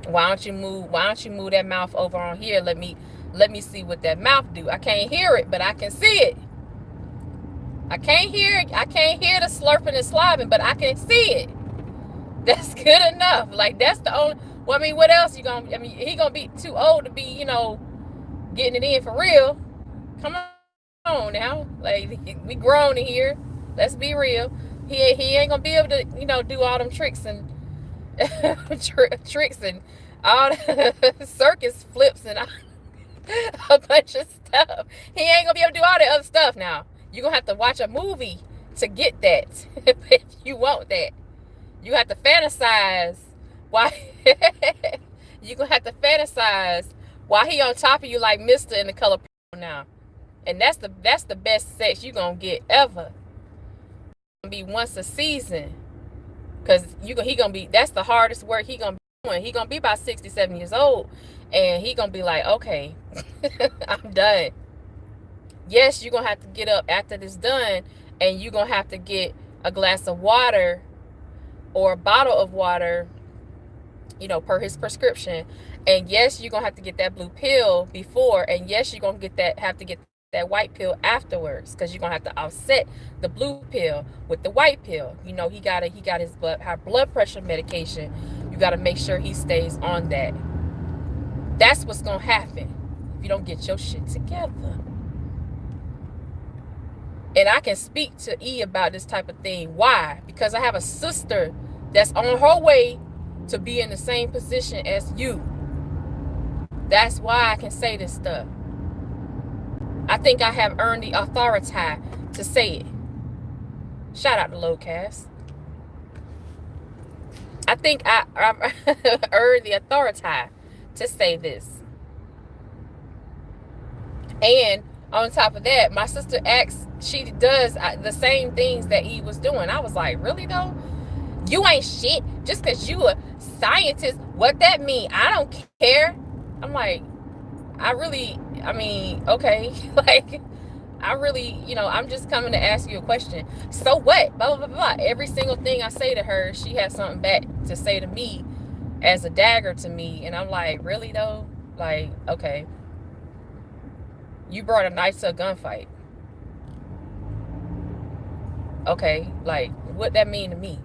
Why don't you move that mouth over on here? Let me see what that mouth do. I can't hear it, but I can see it. I can't hear the slurping and slobbing, but I can see it. That's good enough. Like, that's the only. Well, I mean, what else he gonna be too old to be, you know, getting it in for real. Come on now. Like, we grown in here. Let's be real. He ain't gonna be able to, you know, do all them tricks and tricks and all the circus flips and a bunch of stuff. He ain't gonna be able to do all that other stuff now. You're gonna have to watch a movie to get that. If you want that. You have to fantasize. Why? You're gonna have to fantasize while he on top of you like Mr. in The Color Purple now. And that's the best sex you gonna get ever. It's gonna be once a season. Cause he gonna be, that's the hardest work he gonna be doing. He gonna be about 67 years old. And he gonna be like, okay, I'm done. Yes, you're gonna have to get up after this done, and you're gonna have to get a glass of water or a bottle of water, you know, per his prescription. And yes, you're gonna have to get that blue pill before, and yes, you're gonna have to get that white pill afterwards, because you're gonna have to offset the blue pill with the white pill. You know, he got his high blood pressure medication. You got to make sure he stays on that. That's what's gonna happen if you don't get your shit together. And I can speak to E about this type of thing. Why? Because I have a sister that's on her way to be in the same position as you. That's why I can say this stuff. I think I have earned the authority to say it. Shout out to Lowcast. I think I've earned the authority to say this. And on top of that, my sister acts, she does the same things that E was doing. I was like, really though? You ain't shit just because you a scientist. What that mean? I don't care. I'm like, okay. Like, I really, I'm just coming to ask you a question. So what? Blah, blah, blah, blah. Every single thing I say to her, she has something back to say to me as a dagger to me. And I'm like, really though? Like, okay. You brought a knife to a gunfight. Okay, like, what that mean to me?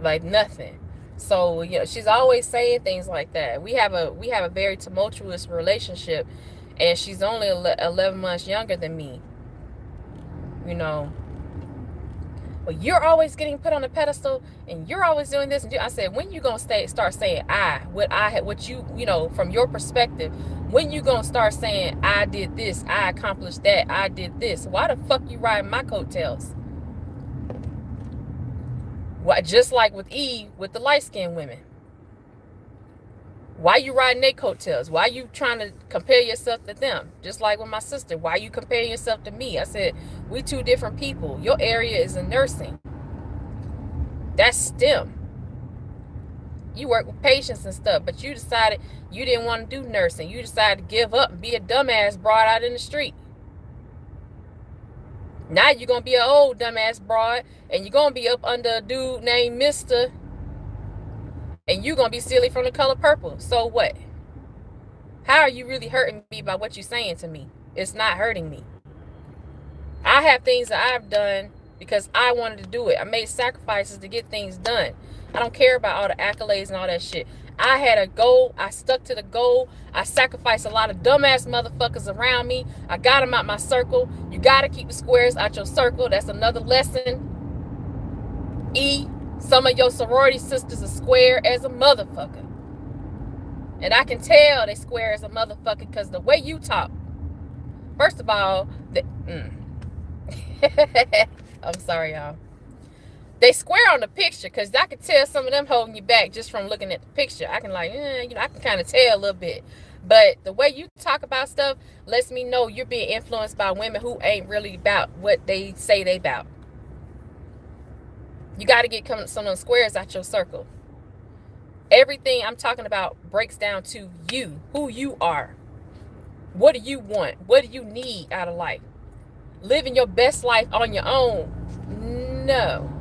Like, nothing. So, she's always saying things like that. We have a very tumultuous relationship, and she's only 11 months younger than me. But you're always getting put on a pedestal, and you're always doing this. And I said, when you gonna start saying what you from your perspective? When you gonna start saying I did this, I accomplished that, I did this? Why the fuck you riding my coattails? Why, just like with Eve, with the light-skinned women. Why you riding their coattails? Why you trying to compare yourself to them? Just like with my sister. Why you comparing yourself to me? I said, we two different people. Your area is in nursing. That's STEM. You work with patients and stuff, but you decided you didn't want to do nursing. You decided to give up and be a dumbass broad out in the street. Now you're going to be an old dumbass broad, and you're going to be up under a dude named Mr., and you're going to be silly from the color purple. So what? How are you really hurting me by what you're saying to me? It's not hurting me. I have things that I've done because I wanted to do it. I made sacrifices to get things done. I don't care about all the accolades and all that shit. I had a goal. I stuck to the goal. I sacrificed a lot of dumbass motherfuckers around me. I got them out my circle. You got to keep the squares out your circle. That's another lesson. E, some of your sorority sisters are square as a motherfucker. And I can tell they square as a motherfucker because the way you talk. First of all, I'm sorry, y'all. They square on the picture because I can tell some of them holding you back just from looking at the picture. I can I can kind of tell a little bit. But the way you talk about stuff lets me know you're being influenced by women who ain't really about what they say they about. You got to get some of those squares out your circle. Everything I'm talking about breaks down to you, who you are. What do you want? What do you need out of life? Living your best life on your own? No.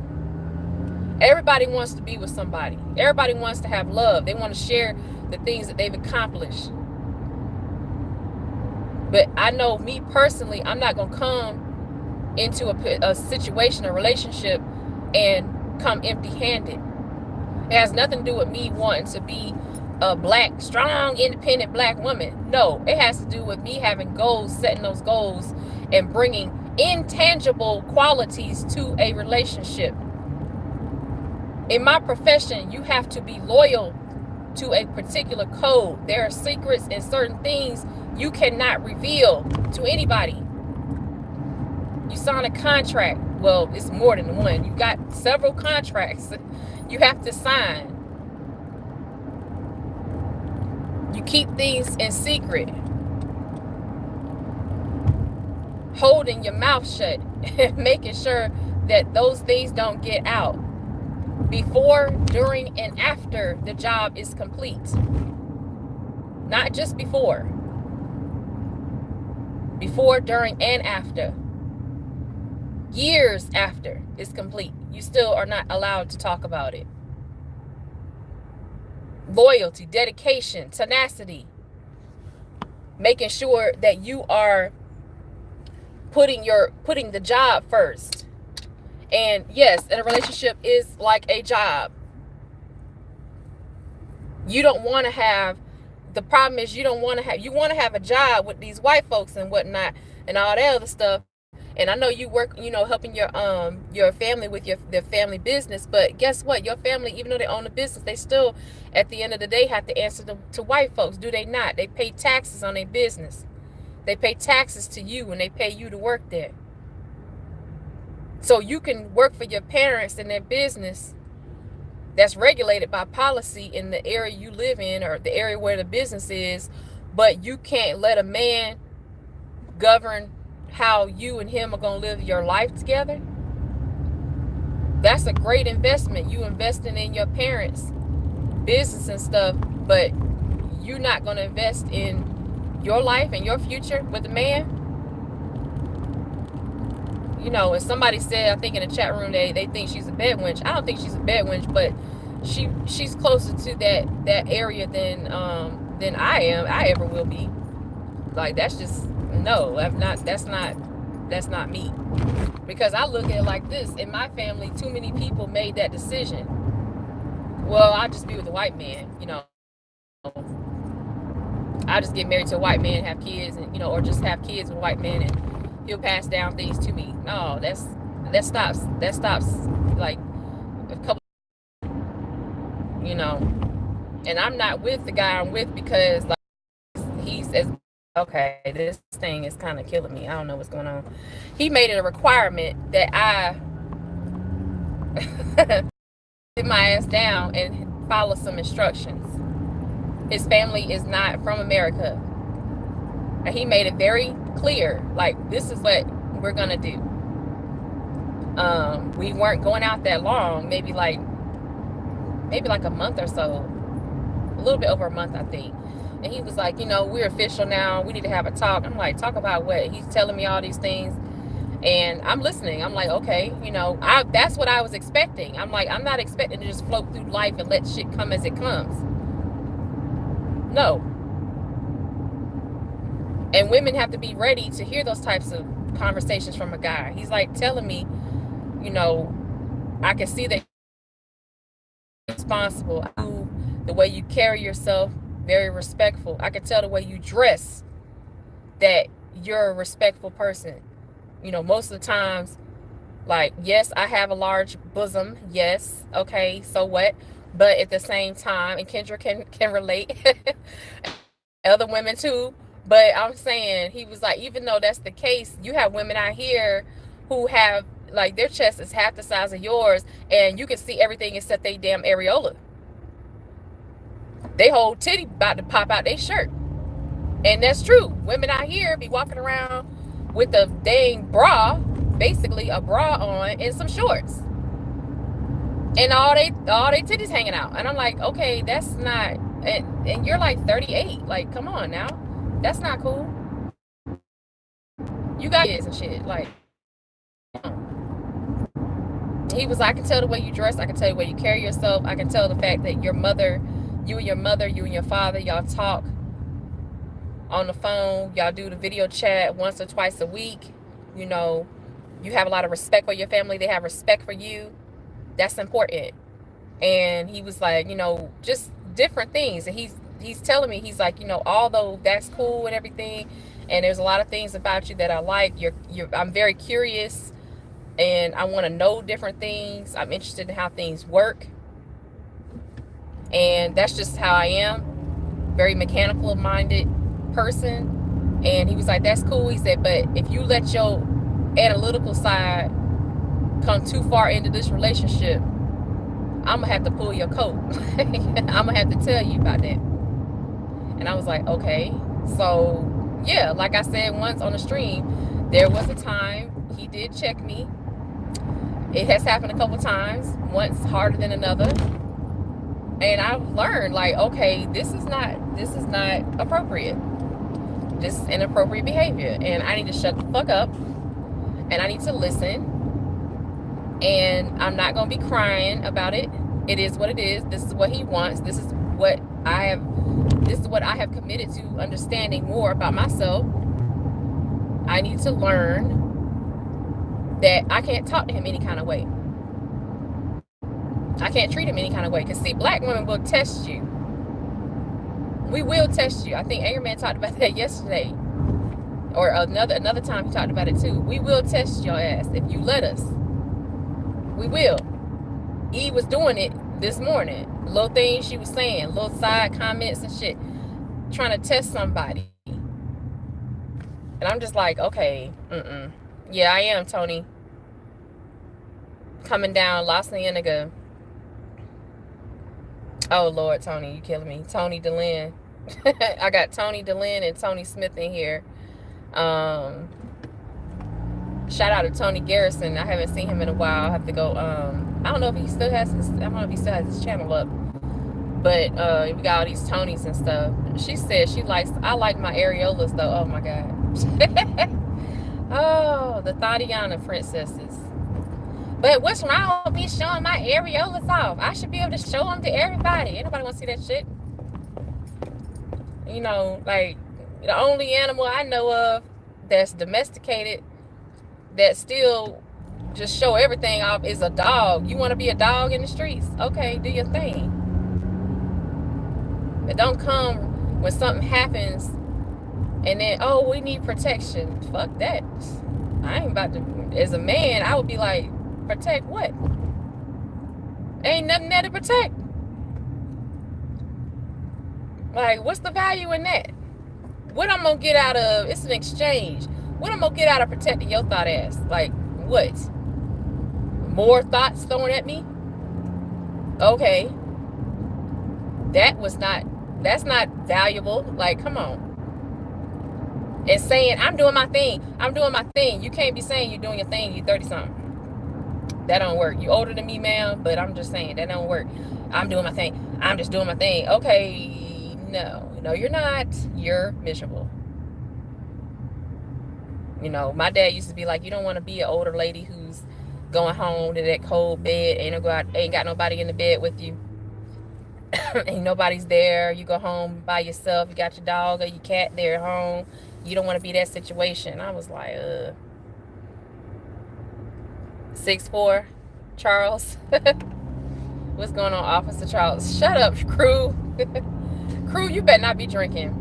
Everybody wants to be with somebody. Everybody wants to have love. They want to share the things that they've accomplished. But I know me personally, I'm not going to come into a situation, a relationship, and come empty-handed. It has nothing to do with me wanting to be a black, strong, independent black woman. No, it has to do with me having goals, setting those goals, and bringing intangible qualities to a relationship. In my profession, you have to be loyal to a particular code. There are secrets and certain things you cannot reveal to anybody. You sign a contract. Well, it's more than one. You got several contracts you have to sign. You keep things in secret. Holding your mouth shut, making sure that those things don't get out. Before, during, and after the job is complete. Not just before. Before, during, and after. Years after it's complete, you still are not allowed to talk about it. Loyalty, dedication, tenacity. Making sure that you are putting the job first. And yes, in a relationship is like a job. You don't want to have, the problem is you want to have a job with these white folks and whatnot and all that other stuff. And I know you work, helping your family with their family business, but guess what? Your family, even though they own the business, they still at the end of the day have to answer to white folks, do they not? They pay taxes on their business. They pay taxes to you and they pay you to work there. So you can work for your parents and their business that's regulated by policy in the area you live in or the area where the business is, but you can't let a man govern how you and him are going to live your life together. That's a great investment. You investing in your parents' business and stuff, but you're not going to invest in your life and your future with a man. And somebody said, I think in the chat room, they think she's a bed wench. I don't think she's a bed wench, but she's closer to that area than I am. I ever will be. Like, that's just no. That's not me. Because I look at it like this: in my family, too many people made that decision. Well, I'll just be with a white man. I'll just get married to a white man, have kids, and or just have kids with a white man, and he'll pass down things to me. No, that stops like a couple. And I'm not with the guy I'm with because like he's as okay. This thing is kind of killing me. I don't know what's going on. He made it a requirement that I sit my ass down and follow some instructions. His family is not from America. And he made it very clear, like, this is what we're going to do. We weren't going out that long, maybe like a month or so. A little bit over a month, I think. And he was like, we're official now. We need to have a talk. I'm like, talk about what? He's telling me all these things. And I'm listening. I'm like, okay, that's what I was expecting. I'm like, I'm not expecting to just float through life and let shit come as it comes. No. And women have to be ready to hear those types of conversations from a guy. He's like telling me, I can see that you're responsible. The way you carry yourself, very respectful. I can tell the way you dress that you're a respectful person. Most of the times, like, yes, I have a large bosom. Yes. Okay. So what? But at the same time, and Kendra can relate, other women too. But I'm saying, he was like, even though that's the case, you have women out here who have, like, their chest is half the size of yours, and you can see everything except they damn areola. They whole titty about to pop out their shirt. And that's true. Women out here be walking around with a dang bra, basically a bra on, and some shorts. And all they titties hanging out. And I'm like, okay, that's not, and you're like 38. Like, come on now. That's not cool. You got kids and shit. Like, he was like, I can tell the way you dress. I can tell the way you carry yourself. I can tell the fact that you and your father, y'all talk on the phone. Y'all do the video chat once or twice a week. You have a lot of respect for your family. They have respect for you. That's important. And he was like, just different things. And he's telling me, he's like, although that's cool and everything, and there's a lot of things about you that I like, I'm very curious, and I want to know different things. I'm interested in how things work. And that's just how I am. Very mechanical minded person. And he was like, that's cool. He said, but if you let your analytical side come too far into this relationship, I'm gonna have to pull your coat. I'm gonna have to tell you about that. And I was like, okay. So yeah, like I said once on the stream, there was a time he did check me. It has happened a couple times, once harder than another. And I've learned, like, okay, this is not appropriate. This is inappropriate behavior. And I need to shut the fuck up. And I need to listen. And I'm not going to be crying about it. It is what it is. This is what he wants. This is what I have committed to understanding more about myself. I need to learn that I can't talk to him any kind of way. I can't treat him any kind of way. Because, see, black women will test you. We will test you. I think Angerman talked about that yesterday. Or another time he talked about it too. We will test your ass if you let us. We will. E was doing it this morning. Little things she was saying, little side comments and shit, trying to test somebody. And I'm just like, okay, yeah, I am, Tony. Coming down La Cienega. Oh Lord, Tony, you killing me. Tony DeLynn. I got Tony DeLynn and Tony Smith in here. Shout out to Tony Garrison. I haven't seen him in a while. I have to go. I don't know if he still has his. I don't know if he still has his channel up. But we got all these Tonys and stuff. She said she likes. I like my areolas though. Oh my god. Oh, the Tatiana princesses. But what's wrong with me showing my areolas off? I should be able to show them to everybody. Ain't nobody want to see that shit. You know, like the only animal I know of that's domesticated that still just show everything off is a dog. You want to be a dog in the streets? Okay, do your thing. But don't come when something happens and then, oh, we need protection. Fuck that. I ain't about to. As a man, I would be like, protect what? Ain't nothing there to protect. Like, what's the value in that? What I'm gonna get out of? It's an exchange. What I'm gonna get out of protecting your thought ass? Like, what? More thoughts thrown at me? Okay. That's not valuable. Like, come on. And saying, I'm doing my thing. I'm doing my thing. You can't be saying you're doing your thing. You're 30-something. That don't work. You older than me, ma'am, but I'm just saying, that don't work. I'm doing my thing. I'm just doing my thing. Okay, no. No, you're not. You're miserable. You know, my dad used to be like, you don't want to be an older lady who's going home to that cold bed, ain't got nobody in the bed with you. Ain't nobody's there. You go home by yourself. You got your dog or your cat there at home. You don't want to be that situation. I was like, 6'4", Charles. What's going on, Officer Charles? Shut up, crew. Crew, you better not be drinking.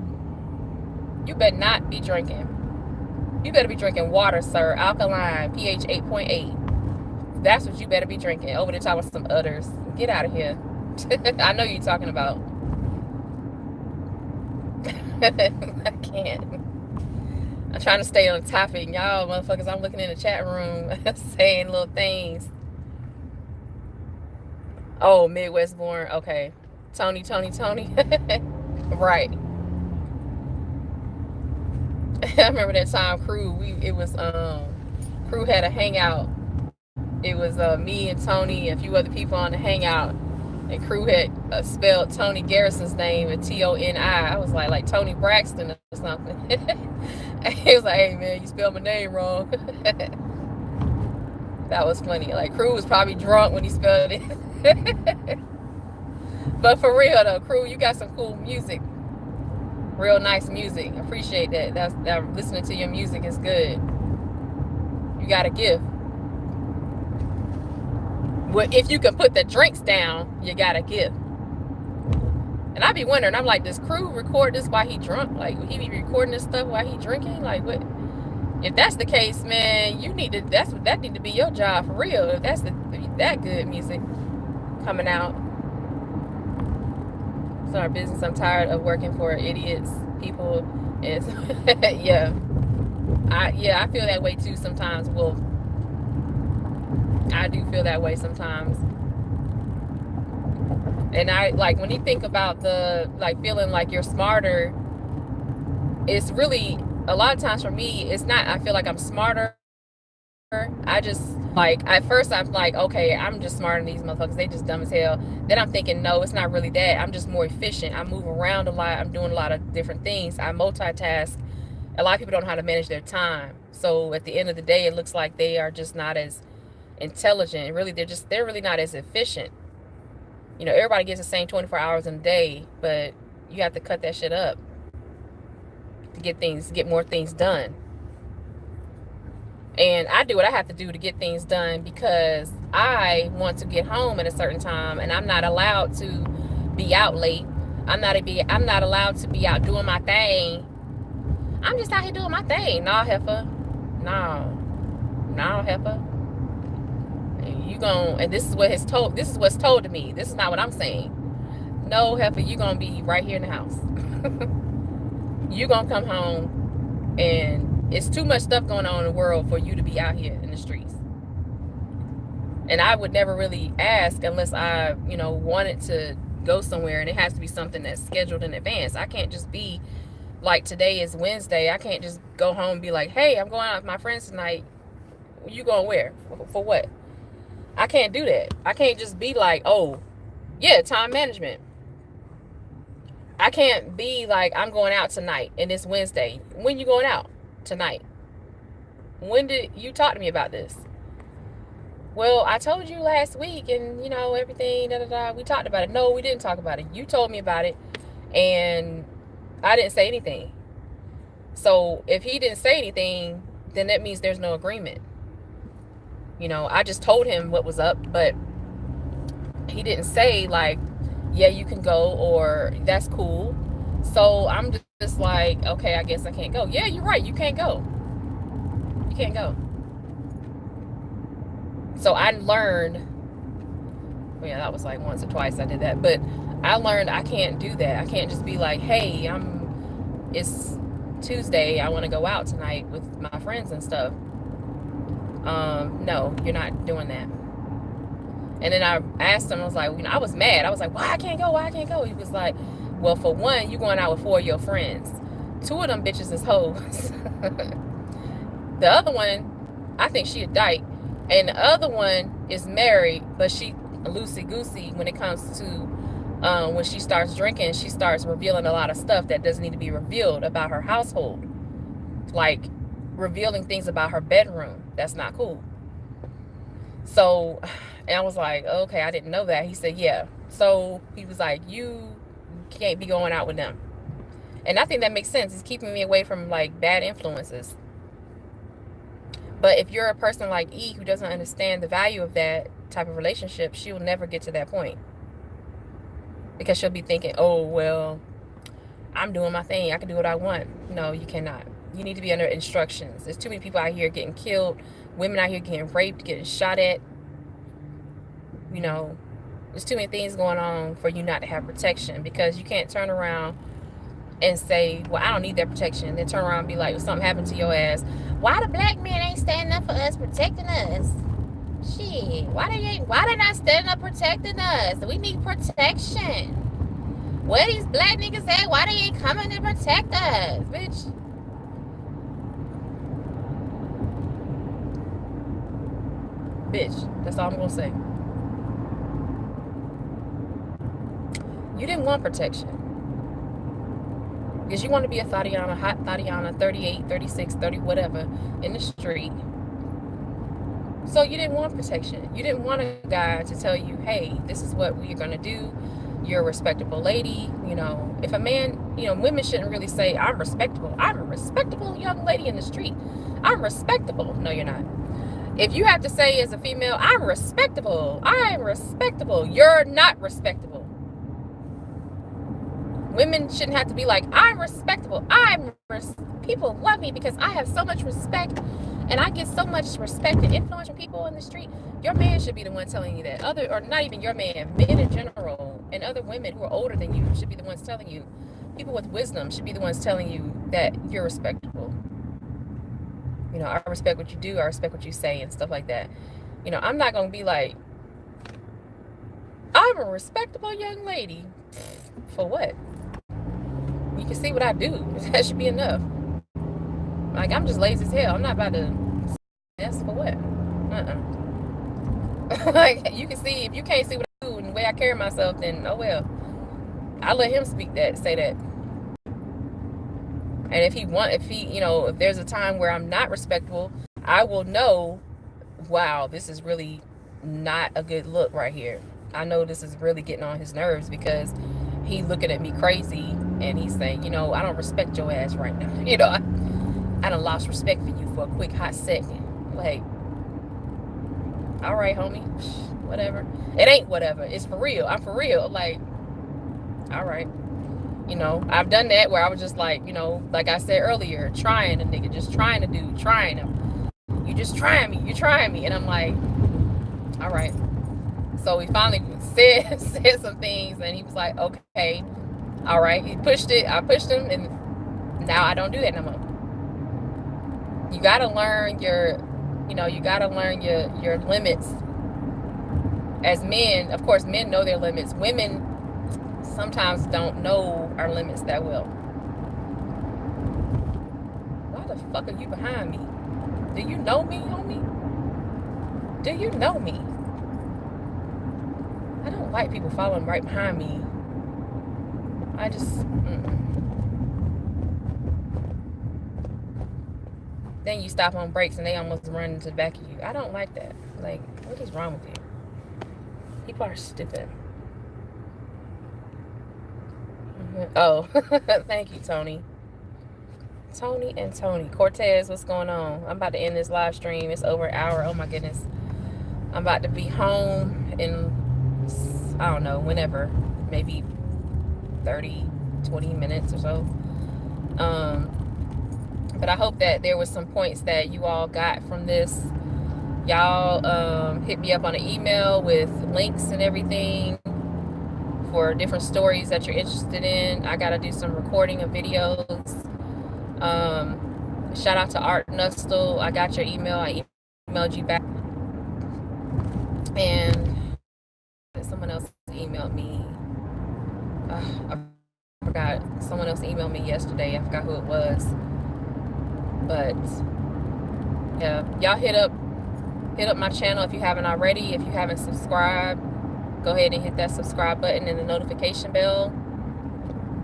You better not be drinking. You better be drinking water, sir. Alkaline, pH 8.8. That's what you better be drinking. Over the top of some others. Get out of here. I know you're talking about. I can't. I'm trying to stay on topic. Y'all motherfuckers, I'm looking in the chat room saying little things. Oh, Midwest born. Okay. Tony. Right. I remember that time Crew Crew had a hangout. It was me and Tony and a few other people on the hangout. And Crew had spelled Tony Garrison's name with Toni. I was like Tony Braxton or something. He was like, hey man, you spelled my name wrong. That was funny. Like, Crew was probably drunk when he spelled it. But for real though, Crew, you got some cool music. Real nice music. Appreciate that. That listening to your music is good. You got a gift. Well, if you can put the drinks down, you got a gift. And I be wondering, I'm like, does Crew record this while he drunk? Like, he be recording this stuff while he drinking? Like, what? If that's the case, man, you need to. That need to be your job for real. If that's that good music coming out. It's our business. I'm tired of working for idiots, people. It's yeah. I feel that way too sometimes, Wolf. I do feel that way sometimes. And I like when you think about the like feeling like you're smarter, it's really a lot of times for me, it's not I feel like I'm smarter. I just like at first I'm like, okay, I'm just smarter than these motherfuckers, they just dumb as hell. Then I'm thinking, no, it's not really that. I'm just more efficient. I move around a lot, I'm doing a lot of different things, I multitask. A lot of people don't know how to manage their time. So at the end of the day, it looks like they are just not as intelligent. Really, they're really not as efficient. You know, everybody gets the same 24 hours in a day, but you have to cut that shit up to get more things done. And I do what I have to do to get things done because I want to get home at a certain time, and I'm not allowed to be out late. I'm not allowed to be out doing my thing. I'm just out here doing my thing. Nah, heifer. Nah, heifer. You gon' and this is what's told to me. This is not what I'm saying. No, heifer, you gonna be right here in the house. You gonna come home, and it's too much stuff going on in the world for you to be out here in the streets. And I would never really ask unless I, wanted to go somewhere, and it has to be something that's scheduled in advance. I can't just be like, today is Wednesday. I can't just go home and be like, hey, I'm going out with my friends tonight. You going where? For what? I can't do that. I can't just be like, oh, yeah, time management. I can't be like, I'm going out tonight and it's Wednesday. When you going out? Tonight. When did you talk to me about this? Well, I told you last week, and everything, we talked about it. No, we didn't talk about it. You told me about it, and I didn't say anything. So if he didn't say anything, then that means there's no agreement. I just told him what was up, but he didn't say like, yeah, you can go, or that's cool. So I'm just like, okay, I guess I can't go. Yeah, you're right. You can't go. You can't go. So I learned, yeah, that was like once or twice I did that, but I learned I can't do that. I can't just be like, hey, it's Tuesday, I want to go out tonight with my friends and stuff. No, you're not doing that. And then I asked him, I was like, I was mad. I was like, why I can't go? He was like, well, for one, you going out with 4 of your friends. 2 of them bitches is hoes. The other one, I think she a dyke. And the other one is married, but she loosey-goosey when it comes to when she starts drinking. She starts revealing a lot of stuff that doesn't need to be revealed about her household. Like revealing things about her bedroom. That's not cool. So, and I was like, okay, I didn't know that. He said, yeah. So he was like, you can't be going out with them. And I think that makes sense. It's keeping me away from like bad influences. But if you're a person like E who doesn't understand the value of that type of relationship, she'll never get to that point. Because she'll be thinking, oh, well, I'm doing my thing. I can do what I want. No, you cannot. You need to be under instructions. There's too many people out here getting killed. Women out here getting raped, getting shot at. There's too many things going on for you not to have protection. Because you can't turn around and say, well, I don't need that protection. Then turn around and be like, well, something happened to your ass. Why the black men ain't standing up for us, protecting us? Shit, why they not standing up protecting us? We need protection. Where these black niggas at? Why they ain't coming to protect us, bitch? Bitch, that's all I'm gonna say. You didn't want protection. Because you want to be a Thadiana, hot Thadiana, 38, 36, 30, whatever, in the street. So you didn't want protection. You didn't want a guy to tell you, hey, this is what we're going to do. You're a respectable lady. If a man, women shouldn't really say, I'm respectable. I'm a respectable young lady in the street. I'm respectable. No, you're not. If you have to say as a female, I'm respectable. You're not respectable. Women shouldn't have to be like, I'm respectable. People love me because I have so much respect and I get so much respect and influence from people in the street. Your man should be the one telling you that. Or not even your man, men in general, and other women who are older than you should be the ones telling you. People with wisdom should be the ones telling you that you're respectable. I respect what you do. I respect what you say and stuff like that. I'm not going to be like, I'm a respectable young lady. For what? You can see what I do. That should be enough. Like, I'm just lazy as hell. I'm not about to. That's for what? Like, you can see, if you can't see what I do and the way I carry myself, then oh well. I let him say that. And if there's a time where I'm not respectable, I will know, wow, this is really not a good look right here. I know this is really getting on his nerves because he looking at me crazy and he's saying, I don't respect your ass right now. I done lost respect for you for a quick hot second. Like, all right, homie, whatever. It ain't whatever. It's for real. I'm for real. Like, all right. You know, I've done that where I was just like, you know, like I said earlier, trying a nigga, just trying to do, trying him. You just trying me, you trying me. And I'm like, all right. So we finally said some things, and he was like, okay, all right. He pushed it, I pushed him, and now I don't do that no more. You gotta learn your, you know, you gotta learn your limits. As men, of course, men know their limits. Women sometimes don't know our limits that well. Why the fuck are you behind me? Do you know me, homie? Do you know me? I don't like people following right behind me. I just, Then you stop on brakes and they almost run into the back of you. I don't like that. Like, what is wrong with you? People are stupid. Oh, thank you, Tony. Tony and Tony. Cortez, what's going on? I'm about to end this live stream. It's over an hour. Oh my goodness. I'm about to be home in, I don't know, whenever. Maybe 30, 20 minutes or so. But I hope that there was some points that you all got from this. Y'all hit me up on an email with links and everything for different stories that you're interested in. I gotta do some recording of videos. Shout out to Art Nustle. I got your email. I emailed you back. And someone else emailed me. I forgot. Someone else emailed me yesterday. I forgot who it was. But yeah, y'all hit up my channel if you haven't already. If you haven't subscribed, go ahead and hit that subscribe button and the notification bell.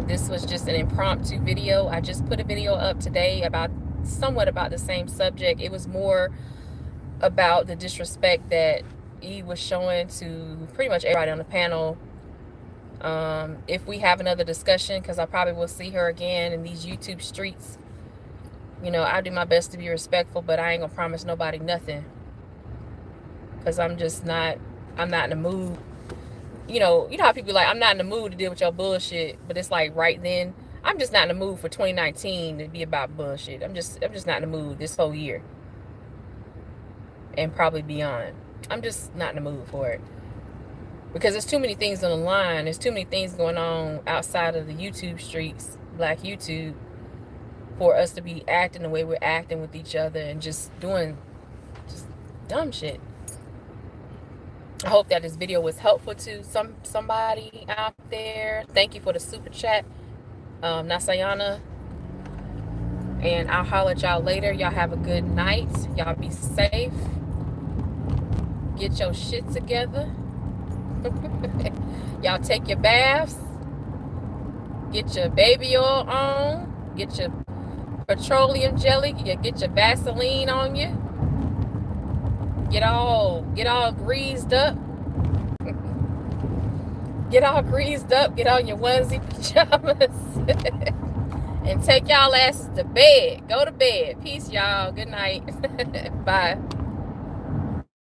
This was just an impromptu video. I just put a video up today about somewhat about the same subject. It was more about the disrespect that Eve was showing to pretty much everybody on the panel. If we have another discussion, because I probably will see her again in these YouTube streets, you know, I do my best to be respectful, but I ain't gonna promise nobody nothing, because I'm not in the mood. You know how people like, I'm not in the mood to deal with your bullshit, but it's like right then, I'm just not in the mood for 2019 to be about bullshit. I'm just not in the mood this whole year, and probably beyond. I'm just not in the mood for it, because there's too many things on the line. There's too many things going on outside of the YouTube streets, Black YouTube, for us to be acting the way we're acting with each other and just doing just dumb shit. I hope that this video was helpful to somebody out there. Thank you for the super chat, Nasayana. And I'll holler at y'all later. Y'all have a good night. Y'all be safe. Get your shit together. Y'all take your baths. Get your baby oil on. Get your petroleum jelly. Get your Vaseline on you. Get all greased up. Get all greased up. Get on your onesie pajamas. And take y'all asses to bed. Go to bed. Peace, y'all. Good night. Bye.